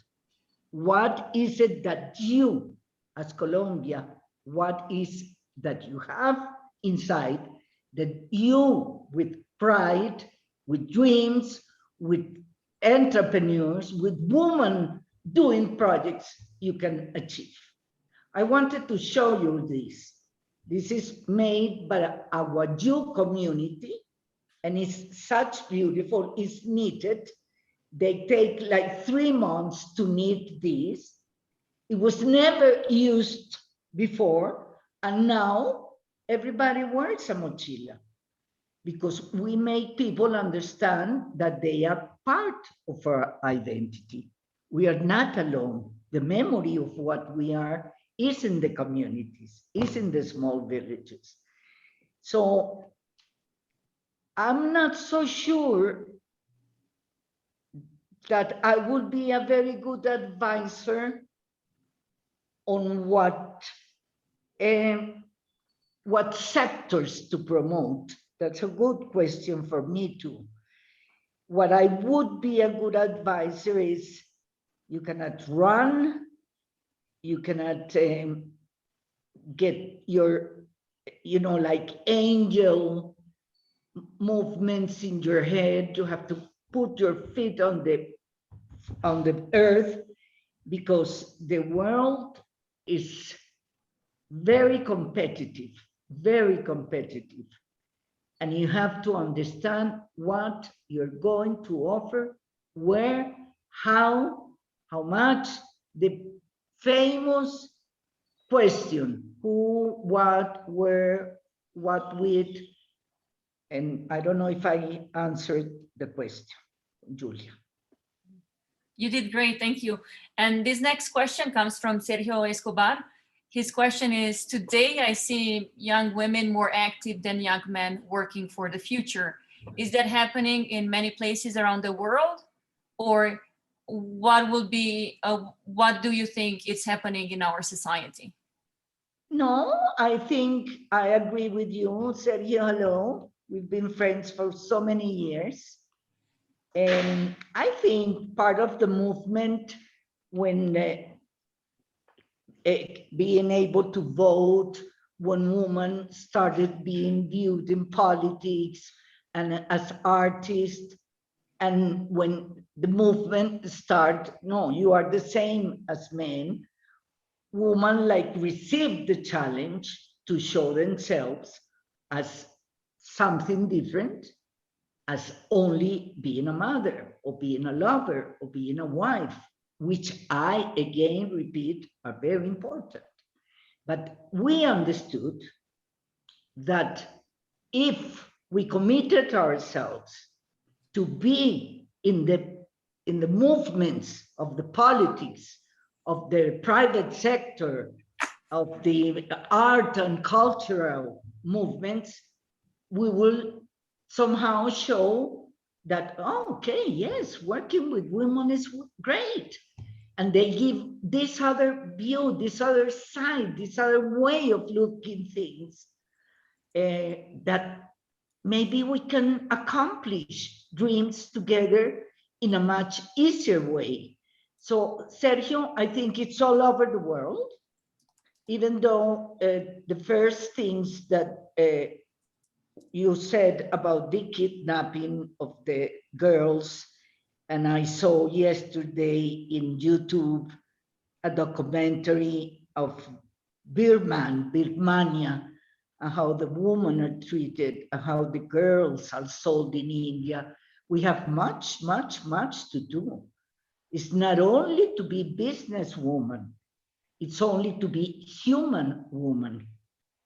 What is it that you, as Colombia, what is that you have inside that you, with pride, with dreams, with entrepreneurs, with women doing projects, you can achieve? I wanted to show you this. This is made by our Jew community, and it's such beautiful, it's knitted. They take like 3 months to knit this. It was never used before, and now everybody wears a mochila, because we make people understand that they are part of our identity. We are not alone. The memory of what we are is in the communities, is in the small villages. So I'm not so sure that I would be a very good advisor on what sectors to promote. That's a good question for me too. What I would be a good advisor is, you cannot run, you cannot get your, like angel movements in your head. You have to put your feet on the earth, because the world is very competitive, very competitive. And you have to understand what you're going to offer, where, how much. The famous question, who, what, where, what with, and I don't know if I answered the question, Julia. You did great, thank you. And this next question comes from Sergio Escobar. His question is, today I see young women more active than young men working for the future. Is that happening in many places around the world? Or what do you think is happening in our society? No, I think I agree with you, Sergio. Hello. We've been friends for so many years. And I think part of the movement, when being able to vote, when women started being viewed in politics and as artists, and when the movement started, no, you are the same as men, women received the challenge to show themselves as something different, as only being a mother or being a lover or being a wife, which I again repeat are very important. But we understood that if we committed ourselves to be in the movements of the politics, of the private sector, of the art and cultural movements, we will somehow show that, oh, okay, yes, working with women is great. And they give this other view, this other side, this other way of looking things that maybe we can accomplish dreams together in a much easier way. So, Sergio, I think it's all over the world, even though the first things that you said about the kidnapping of the girls, and I saw yesterday in YouTube a documentary of Birmania, and how the women are treated, and how the girls are sold in India. We have much, much, much to do. It's not only to be businesswoman, it's only to be human woman.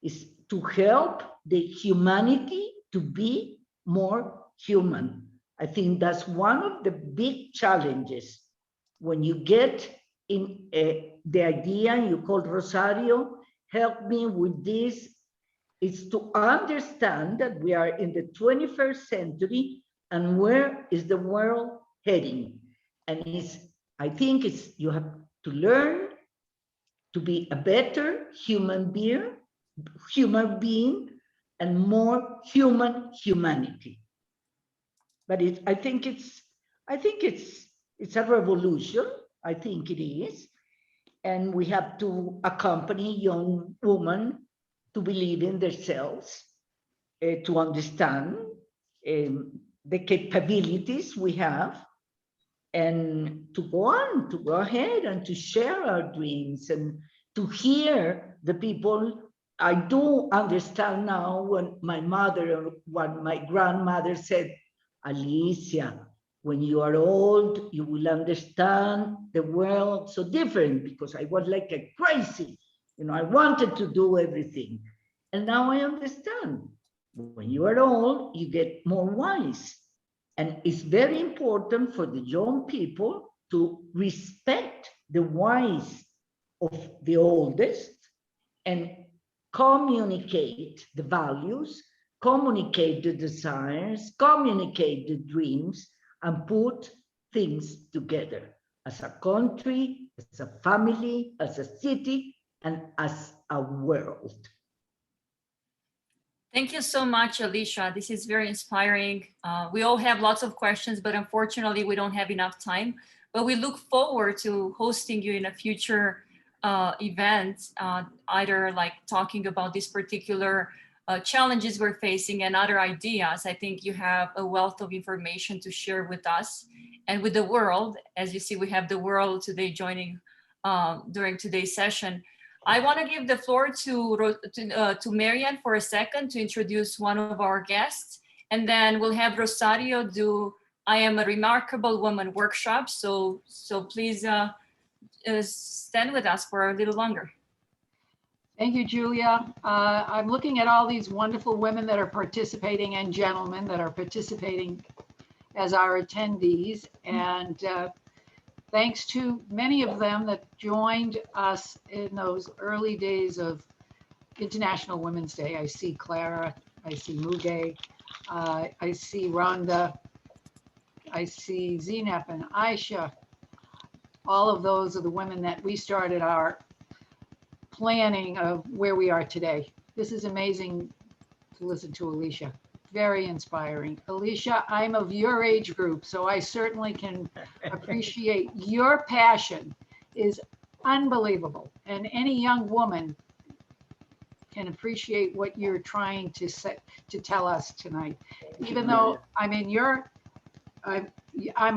It's to help the humanity to be more human. I think that's one of the big challenges. When you get in the idea, you call Rosario, help me with this, is to understand that we are in the 21st century and where is the world heading? And I think you have to learn to be a better human being and more humanity. But I think it's a revolution. I think it is. And we have to accompany young women to believe in themselves, to understand the capabilities we have, and to go ahead and to share our dreams and to hear the people. I do understand now when my mother or when my grandmother said, Alicia, when you are old, you will understand the world so different, because I was like a crazy. I wanted to do everything. And now I understand. When you are old, you get more wise. And it's very important for the young people to respect the wise of the oldest and communicate the values, communicate the desires, communicate the dreams, and put things together as a country, as a family, as a city, and as a world. Thank you so much, Alicia. This is very inspiring. We all have lots of questions, but unfortunately we don't have enough time. But we look forward to hosting you in a future event, either like talking about these particular challenges we're facing and other ideas. I think you have a wealth of information to share with us and with the world. As you see, we have the world today joining during today's session. I want to give the floor to Marian for a second to introduce one of our guests, and then we'll have Rosario do I Am a Remarkable Woman workshop. So please stand with us for a little longer. Thank you, Julia. I'm looking at all these wonderful women that are participating and gentlemen that are participating as our attendees. And thanks to many of them that joined us in those early days of International Women's Day. I see Clara, I see Muge, I see Rhonda, I see Zinep and Aisha. All of those are the women that we started our planning of where we are today. This is amazing to listen to Alicia. Very inspiring. Alicia, I'm of your age group, so I certainly can appreciate your passion is unbelievable. And any young woman can appreciate what you're trying to tell us tonight. Even though I'm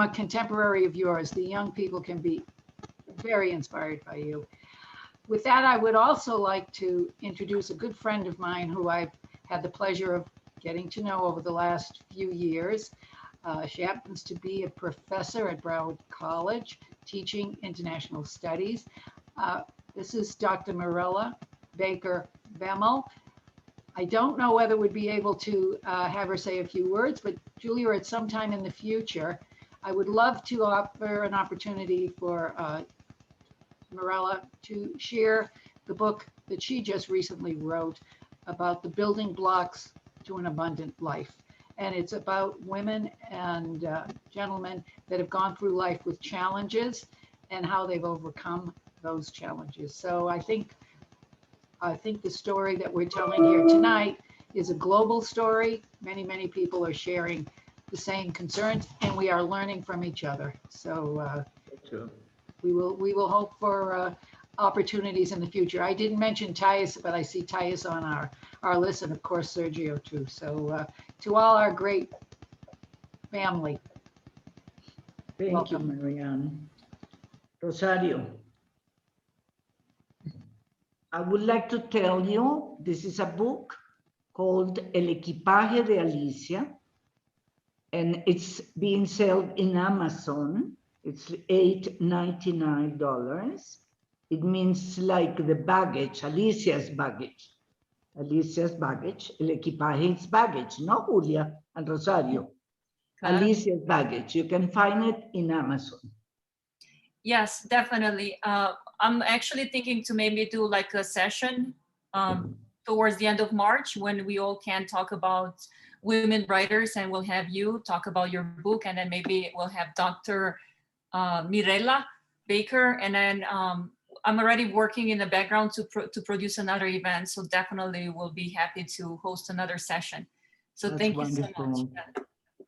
a contemporary of yours, the young people can be very inspired by you. With that, I would also like to introduce a good friend of mine who I've had the pleasure of getting to know over the last few years. She happens to be a professor at Broward College, teaching international studies. This is Dr. Mirella Baker Bemmel. I don't know whether we'd be able to have her say a few words, but Julia, at some time in the future, I would love to offer an opportunity for Mirella to share the book that she just recently wrote about the building blocks to an abundant life. And it's about women and gentlemen that have gone through life with challenges and how they've overcome those challenges. So I think the story that we're telling here tonight is a global story. Many, many people are sharing the same concerns, and we are learning from each other. So we will hope for opportunities in the future. I didn't mention Thais, but I see Thais on our list, and of course Sergio too. So to all our great family. Thank you, Marianne. Rosario, I would like to tell you, this is a book called El Equipaje de Alicia, and it's being sold in Amazon. It's $8.99. It means like the baggage, Alicia's baggage. Alicia's baggage, El Equipaje is baggage, no, Julia and Rosario? Alicia's baggage, you can find it in Amazon. Yes, definitely. I'm actually thinking to maybe do like a session towards the end of March when we all can talk about women writers, and we'll have you talk about your book, and then maybe we'll have Dr. Mirella Baker, and then I'm already working in the background to produce another event, so definitely we'll be happy to host another session. So That's thank wonderful. you so much.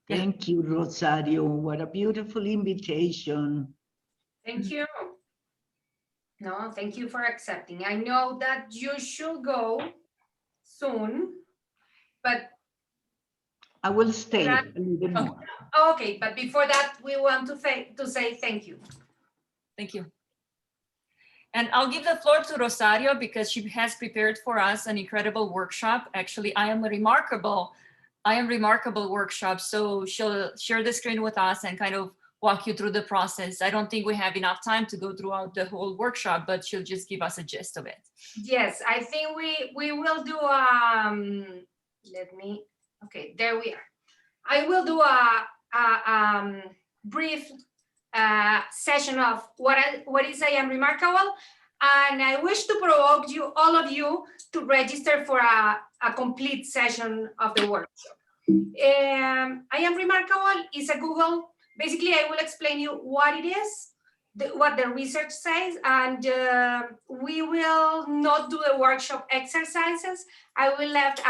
Thank you, Rosario. What a beautiful invitation. Thank you. No, thank you for accepting. I know that you should go soon, but I will stay a That- little more. okay, but before that, we want to say thank you. Thank you. And I'll give the floor to Rosario because she has prepared for us an incredible workshop. Actually, I am remarkable workshop. So she'll share the screen with us and kind of walk you through the process. I don't think we have enough time to go throughout the whole workshop, but she'll just give us a gist of it. Yes, I think we will do okay, there we are. I will do a brief session of what is I Am Remarkable, and I wish to provoke all of you to register for a complete session of the workshop. I Am Remarkable is a Google. Basically, I will explain you what it is, what the research says, and we will not do the workshop exercises. I will left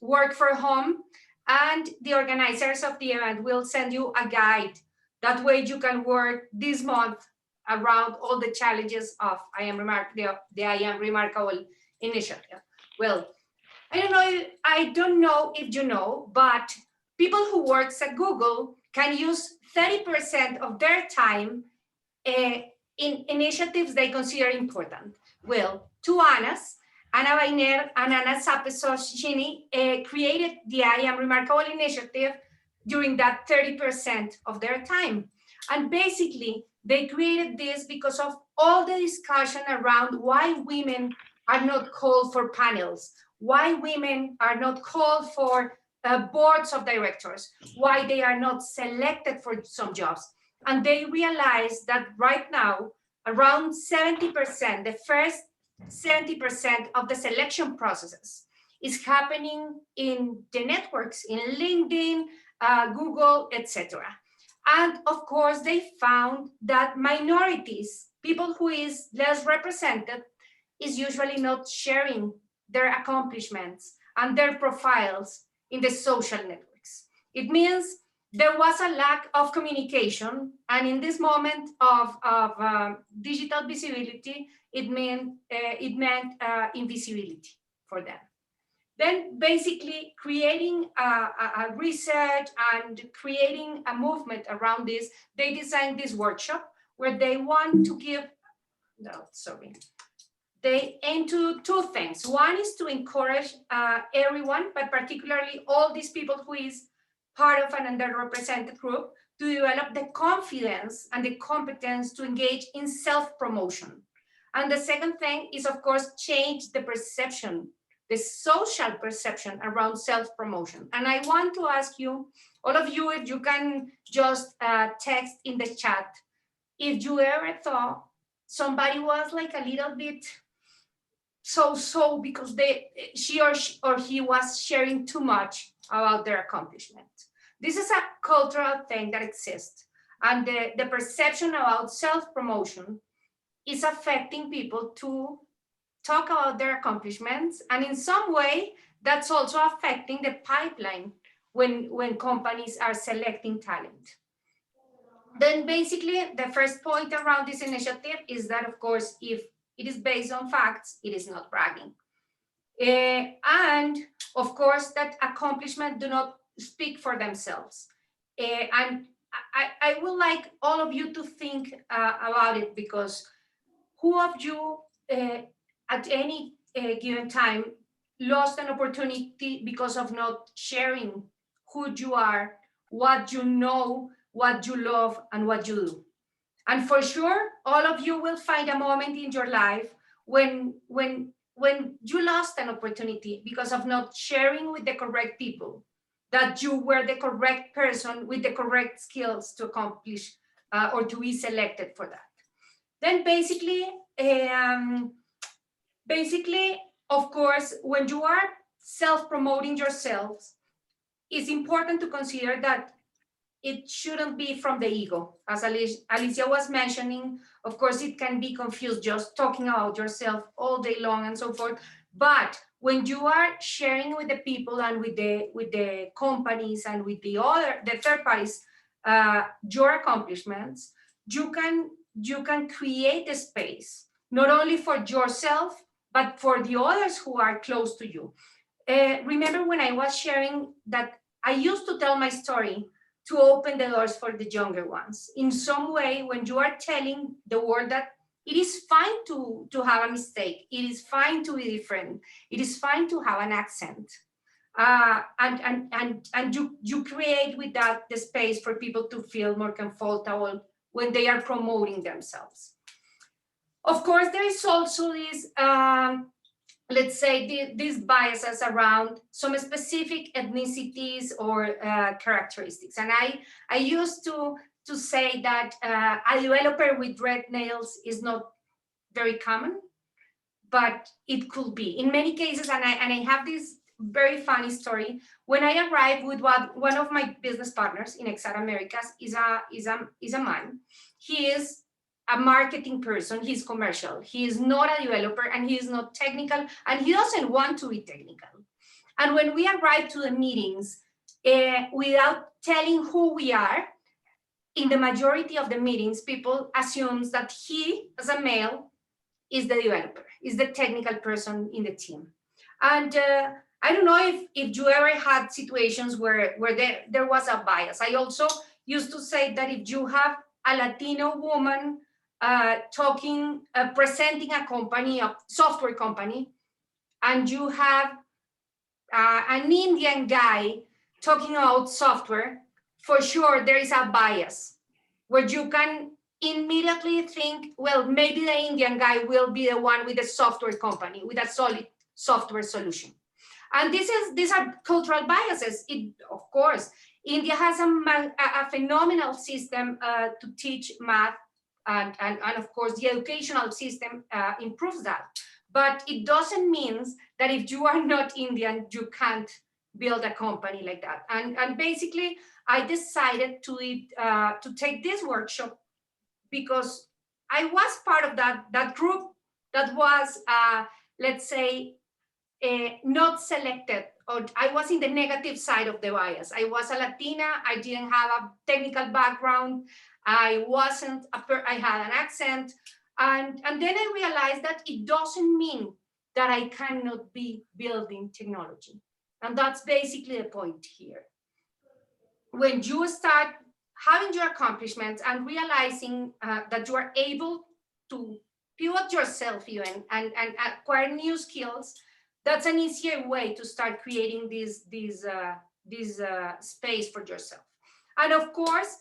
work for home, and the organizers of the event will send you a guide. That way you can work this month around all the challenges of the I Am Remarkable initiative. Well, I don't know if you know, but people who work at Google can use 30% of their time in initiatives they consider important. Well, two Annas, Ana Bainer and Ana Sapesocini, created the I Am Remarkable initiative during that 30% of their time. And basically, they created this because of all the discussion around why women are not called for panels, why women are not called for boards of directors, why they are not selected for some jobs. And they realized that right now, around 70%, the first 70% of the selection processes is happening in the networks, in LinkedIn, Google, etc. And of course, they found that minorities, people who is less represented, is usually not sharing their accomplishments and their profiles in the social networks. It means there was a lack of communication, and in this moment of digital visibility, it meant invisibility for them. Then basically creating a research and creating a movement around this, they designed this workshop where they want to give, they aim to two things. One is to encourage everyone, but particularly all these people who is part of an underrepresented group, to develop the confidence and the competence to engage in self-promotion. And the second thing is, of course, change the perception, the social perception around self-promotion. And I want to ask you, all of you, if you can just text in the chat, if you ever thought somebody was like a little bit so because she or he was sharing too much about their accomplishment. This is a cultural thing that exists, and the perception about self-promotion is affecting people to talk about their accomplishments, and in some way that's also affecting the pipeline when companies are selecting talent. Then basically the first point around this initiative is that, of course, if it is based on facts, it is not bragging. And of course, that accomplishments do not speak for themselves. And I would like all of you to think about it, because who of you at any given time lost an opportunity because of not sharing who you are, what you know, what you love, and what you do? And for sure, all of you will find a moment in your life when you lost an opportunity because of not sharing with the correct people, that you were the correct person with the correct skills to accomplish or to be selected for that. Then basically, basically, of course, when you are self-promoting yourselves, it's important to consider that it shouldn't be from the ego. As Alicia was mentioning, of course, it can be confused just talking about yourself all day long and so forth. But when you are sharing with the people and with the companies and with the third parties, your accomplishments, you can create a space, not only for yourself, but for the others who are close to you. Remember when I was sharing that I used to tell my story to open the doors for the younger ones. In some way, when you are telling the world that it is fine to have a mistake, it is fine to be different, it is fine to have an accent, and you create with that the space for people to feel more comfortable when they are promoting themselves. Of course, there is also this let's say these biases around some specific ethnicities or characteristics. And I used to say that a developer with red nails is not very common, but it could be in many cases. And I have this very funny story. When I arrived with one of my business partners in Exar Americas is a man. He is a marketing person, he's commercial, he is not a developer, and he is not technical, and he doesn't want to be technical. And when we arrive to the meetings, without telling who we are, in the majority of the meetings, people assume that he, as a male, is the developer, is the technical person in the team. And I don't know if you ever had situations where there was a bias. I also used to say that if you have a Latino woman presenting a company, a software company, and you have an Indian guy talking about software, for sure there is a bias where you can immediately think, well, maybe the Indian guy will be the one with the software company, with a solid software solution. And these are cultural biases. Of course, India has a phenomenal system to teach math, and of course the educational system improves that. But it doesn't mean that if you are not Indian, you can't build a company like that. And basically, I decided to take this workshop because I was part of that group that was, let's say, not selected, or I was in the negative side of the bias. I was a Latina, I didn't have a technical background, I had an accent, and then I realized that it doesn't mean that I cannot be building technology. And that's basically the point here. When you start having your accomplishments and realizing that you are able to pivot yourself even and acquire new skills, that's an easier way to start creating this space for yourself. And of course,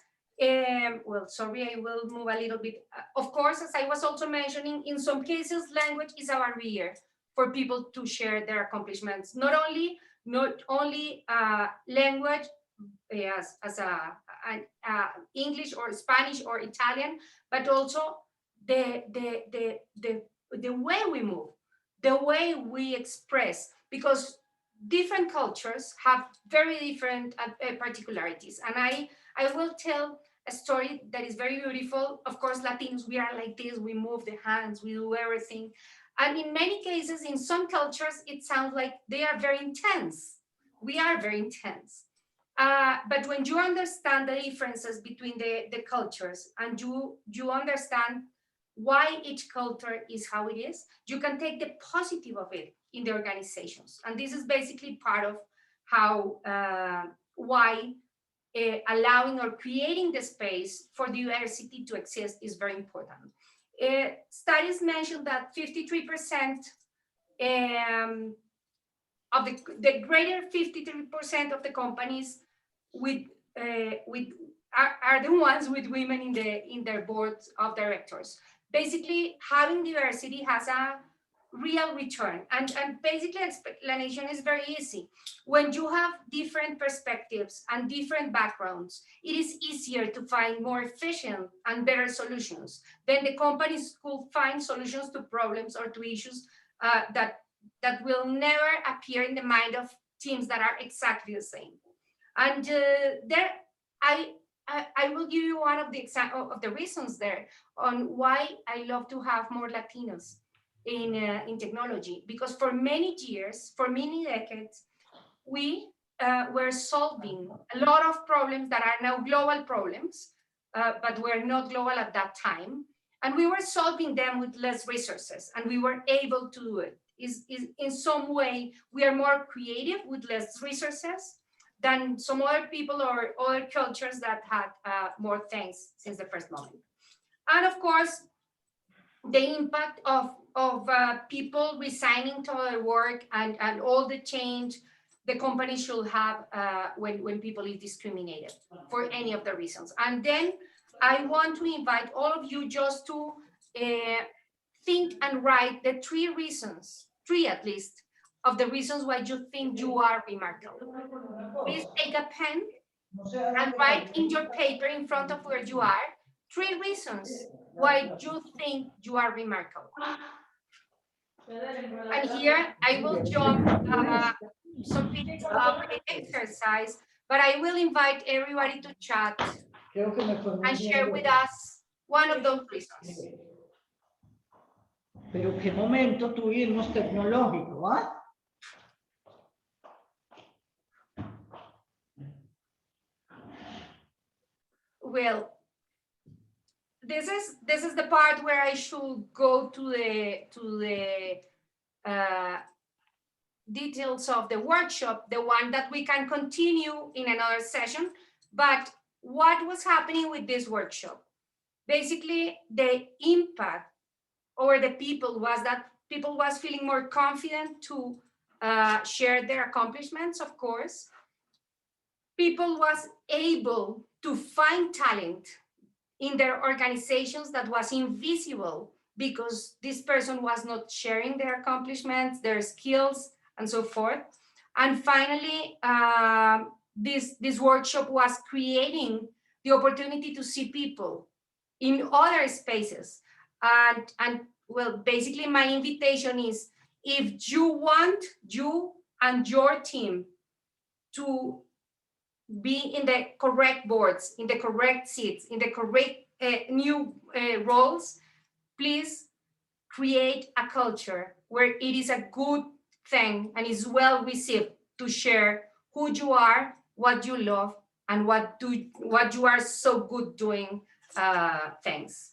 well, sorry, I will move a little bit. Of course, as I was also mentioning, in some cases, language is a barrier for people to share their accomplishments. Not only language as English or Spanish or Italian, but also the way we move, the way we express, because different cultures have very different particularities. And I will tell a story that is very beautiful. Of course, Latinos, we are like this, we move the hands, we do everything. And in many cases, in some cultures, it sounds like they are very intense. We are very intense. But when you understand the differences between the cultures and you understand why each culture is how it is, you can take the positive of it in the organizations. And this is basically part of how, why allowing or creating the space for diversity to exist is very important. Studies mention that 53% of the greater 53% of the companies are the ones with women in their boards of directors. Basically, having diversity has a real return, and basically explanation is very easy. When you have different perspectives and different backgrounds, it is easier to find more efficient and better solutions. Then the companies could find solutions to problems or to issues that will never appear in the mind of teams that are exactly the same. And there, I will give you one of the reasons there on why I love to have more Latinos in technology, because for many years, for many decades, we were solving a lot of problems that are now global problems, but were not global at that time. And we were solving them with less resources, and we were able to do it. Is in some way, we are more creative with less resources than some other people or other cultures that had more things since the first moment. And of course, the impact of people resigning to their work and all the change the company should have when people is discriminated for any of the reasons. And then I want to invite all of you just to think and write the 3 reasons, 3 at least, of the reasons why you think you are remarkable. Please take a pen and write in your paper in front of where you are 3 reasons why you think you are remarkable. And here I will jump some minutes about the exercise, but I will invite everybody to chat and share with us one of those reasons. Pero qué momento tuvimos tecnológico, ¿ah? Well, this is the part where I should go to the details of the workshop, the one that we can continue in another session. But what was happening with this workshop? Basically, the impact over the people was that people was feeling more confident to share their accomplishments, of course. People was able to find talent in their organizations that was invisible because this person was not sharing their accomplishments, their skills, and so forth. And finally, this workshop was creating the opportunity to see people in other spaces. And well, basically my invitation is, if you want you and your team to be in the correct boards, in the correct seats, in the correct new roles, please create a culture where it is a good thing and is well received to share who you are, what you love, and what you are so good doing. Thanks.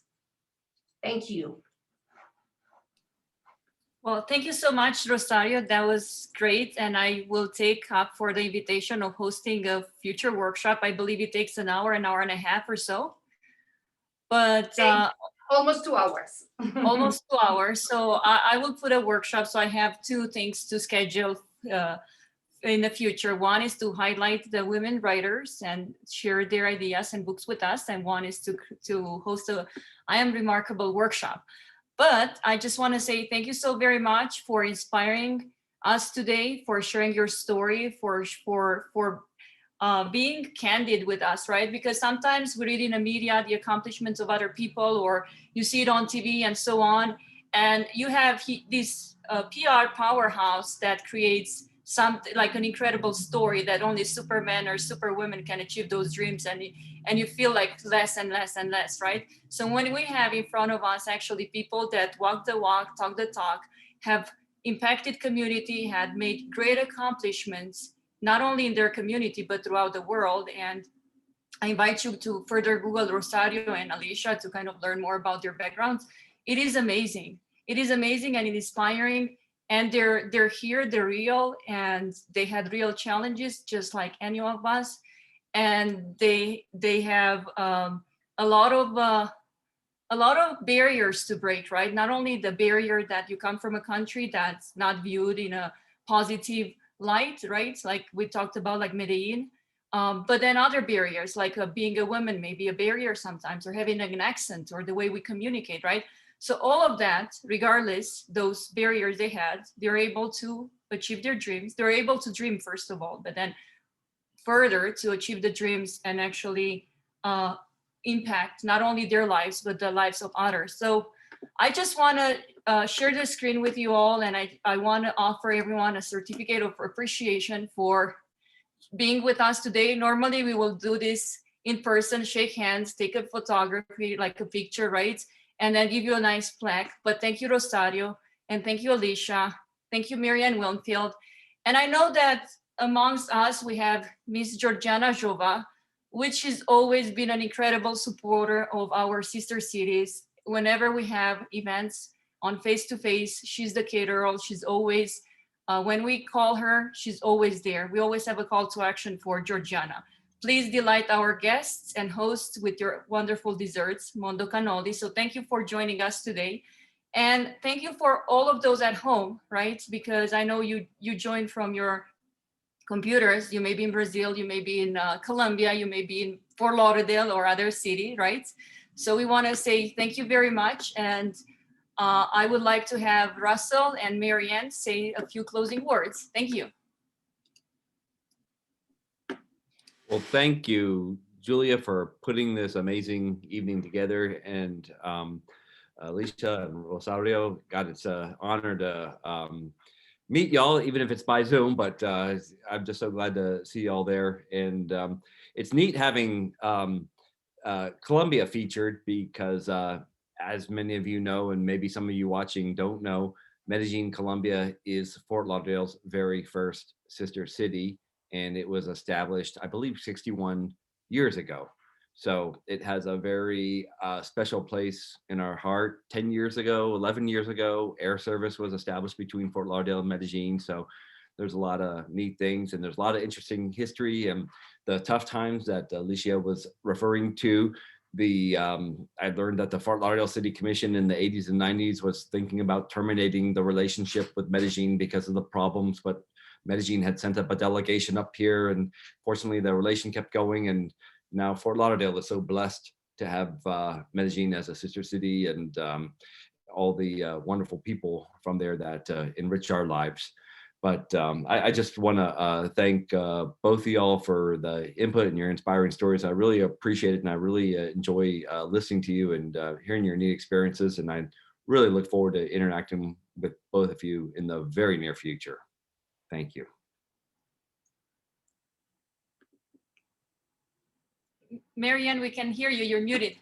Thank you. Well, thank you so much, Rosario. That was great. And I will take up for the invitation of hosting a future workshop. I believe it takes an hour and a half or so. But almost 2 hours. Almost 2 hours. So I will put a workshop. So I have 2 things to schedule in the future. One is to highlight the women writers and share their ideas and books with us. And one is to host a I Am Remarkable workshop. But I just want to say thank you so very much for inspiring us today, for sharing your story, for being candid with us, right? Because sometimes we read in the media the accomplishments of other people, or you see it on TV and so on, and you have this PR powerhouse that creates something like an incredible story that only Supermen or Superwomen can achieve those dreams, and you feel like less and less and less, right? So when we have in front of us actually people that walk the walk, talk the talk, have impacted community, had made great accomplishments, not only in their community, but throughout the world. And I invite you to further Google Rosario and Alicia to kind of learn more about their backgrounds. It is amazing. It is amazing and inspiring. And they're here, they're real, and they had real challenges just like any of us. And they have a lot of barriers to break, right? Not only the barrier that you come from a country that's not viewed in a positive light, right? Like we talked about, like Medellin, but then other barriers, like being a woman may be a barrier sometimes, or having an accent, or the way we communicate, right? So all of that, regardless, those barriers they had, they're able to achieve their dreams. They're able to dream, first of all, but then further to achieve the dreams and actually impact not only their lives, but the lives of others. So I just want to share the screen with you all, and I want to offer everyone a certificate of appreciation for being with us today. Normally, we will do this in person, shake hands, take a photography, like a picture, right? And then give you a nice plaque. But thank you, Rosario, and thank you, Alicia. Thank you, Marianne Wilmfield. And I know that amongst us, we have Miss Georgiana Jova, which has always been an incredible supporter of our sister cities. Whenever we have events on face-to-face, she's the caterer. She's always, when we call her, she's always there. We always have a call to action for Georgiana. Please delight our guests and hosts with your wonderful desserts, Mondo Cannoli. So thank you for joining us today. And thank you for all of those at home, right? Because I know you joined from your computers. You may be in Brazil, you may be in Colombia, you may be in Fort Lauderdale or other city, right? So we want to say thank you very much. And I would like to have Russell and Marianne say a few closing words. Thank you. Well, thank you, Julia, for putting this amazing evening together, and Alicia and Rosario. God, it's an honor to meet y'all, even if it's by Zoom, but I'm just so glad to see y'all there. And it's neat having Colombia featured because as many of you know, and maybe some of you watching don't know, Medellin, Colombia is Fort Lauderdale's very first sister city. And it was established, I believe, 61 years ago. So it has a very special place in our heart. 10 years ago, 11 years ago, air service was established between Fort Lauderdale and Medellin. So there's a lot of neat things, and there's a lot of interesting history and the tough times that Alicia was referring to. I learned that the Fort Lauderdale City Commission in the 80s and 90s was thinking about terminating the relationship with Medellin because of the problems, but Medellin had sent up a delegation up here, and fortunately the relation kept going, and now Fort Lauderdale is so blessed to have Medellin as a sister city, and all the wonderful people from there that enrich our lives. But I just want to thank both of y'all for the input and your inspiring stories. I really appreciate it, and I really enjoy listening to you and hearing your neat experiences, and I really look forward to interacting with both of you in the very near future. Thank you. Marianne, we can hear you. You're muted.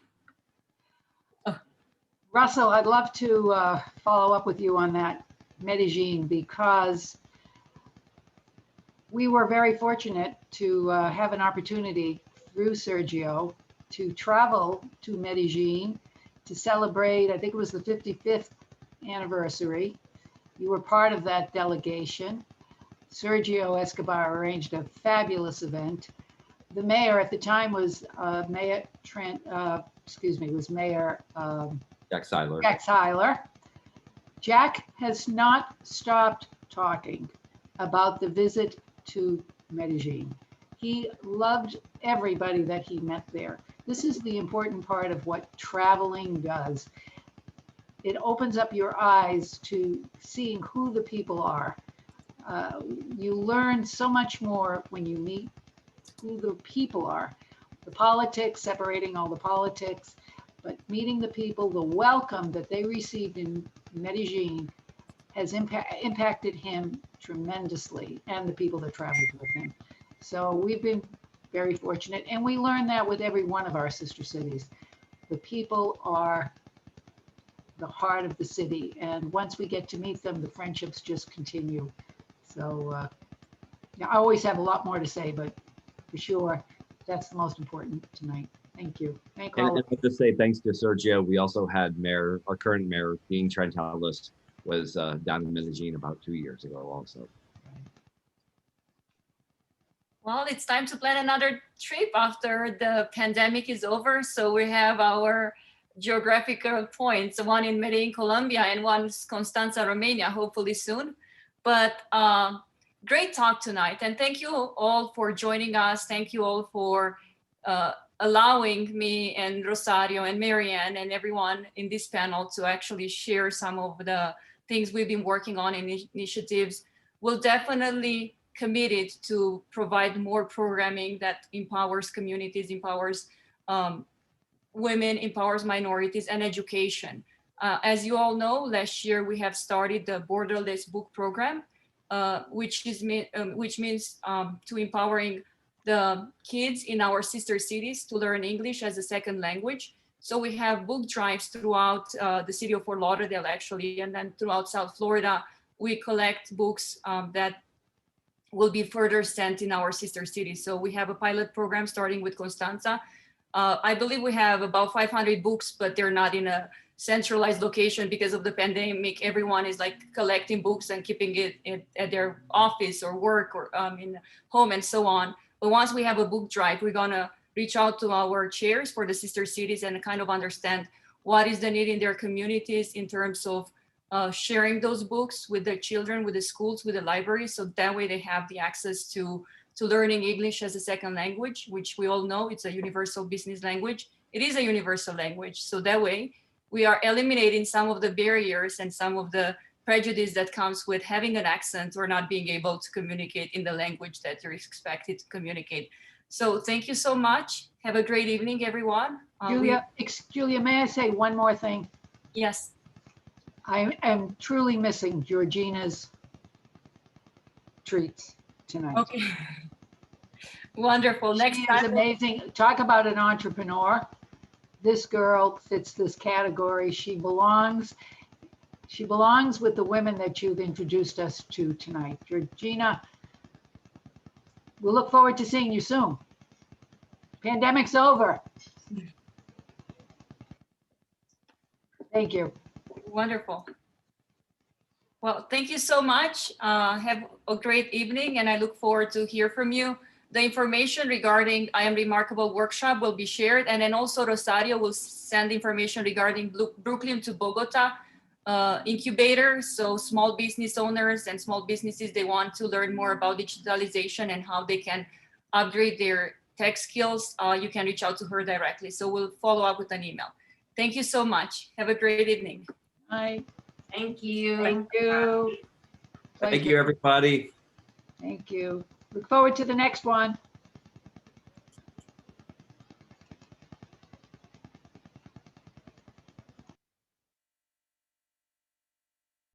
Russell, I'd love to follow up with you on that Medellin, because we were very fortunate to have an opportunity through Sergio to travel to Medellin to celebrate, I think it was the 55th anniversary. You were part of that delegation. Sergio Escobar arranged a fabulous event. The mayor at the time was Mayor Jack Seiler. Jack Seiler. Jack has not stopped talking about the visit to Medellin. He loved everybody that he met there. This is the important part of what traveling does. It opens up your eyes to seeing who the people are. You learn so much more when you meet who the people are. The politics, separating all the politics, but meeting the people, the welcome that they received in Medellin has impacted him tremendously, and the people that traveled with him. So we've been very fortunate, and we learn that with every one of our sister cities. The people are the heart of the city, and once we get to meet them, the friendships just continue. So yeah, I always have a lot more to say, but for sure, that's the most important tonight. Thank you. Thank all. And to say thanks to Sergio, we also had our current mayor, Dean Trentalis, was down in Medellin about 2 years ago also. Well, it's time to plan another trip after the pandemic is over. So we have our geographical points, one in Medellin, Colombia, and one in Constanza, Romania, hopefully soon. But great talk tonight. And thank you all for joining us. Thank you all for allowing me and Rosario and Marianne and everyone in this panel to actually share some of the things we've been working on in initiatives. We'll definitely committed to provide more programming that empowers communities, empowers women, empowers minorities, and education. As you all know, last year we have started the Borderless Book Program, which means to empowering the kids in our sister cities to learn English as a second language. So we have book drives throughout the city of Fort Lauderdale, actually, and then throughout South Florida, we collect books that will be further sent in our sister cities. So we have a pilot program starting with Constanza. I believe we have about 500 books, but they're not in a centralized location because of the pandemic. Everyone is like collecting books and keeping it at their office or work or in home and so on. But once we have a book drive, we're gonna reach out to our chairs for the sister cities and kind of understand what is the need in their communities in terms of sharing those books with the children, with the schools, with the libraries. So that way they have the access to learning English as a second language, which we all know it's a universal business language. It is a universal language. So that way we are eliminating some of the barriers and some of the prejudice that comes with having an accent or not being able to communicate in the language that you're expected to communicate. So thank you so much. Have a great evening, everyone. Julia, may I say one more thing? Yes. I am truly missing Georgina's treats tonight. Okay. Wonderful. Next She time. is amazing. Talk about an entrepreneur. This girl fits this category. She belongs with the women that you've introduced us to tonight. Georgina, we'll look forward to seeing you soon. Pandemic's over. Thank you. Wonderful. Well, thank you so much. Have a great evening, and I look forward to hear from you. The information regarding I Am Remarkable workshop will be shared, and then also Rosario will send information regarding Brooklyn to Bogota incubator. So small business owners and small businesses, they want to learn more about digitalization and how they can upgrade their tech skills. You can reach out to her directly. So we'll follow up with an email. Thank you so much. Have a great evening. Bye. Thank you. Thank you. Thank you, everybody. Thank you. Look forward to the next one.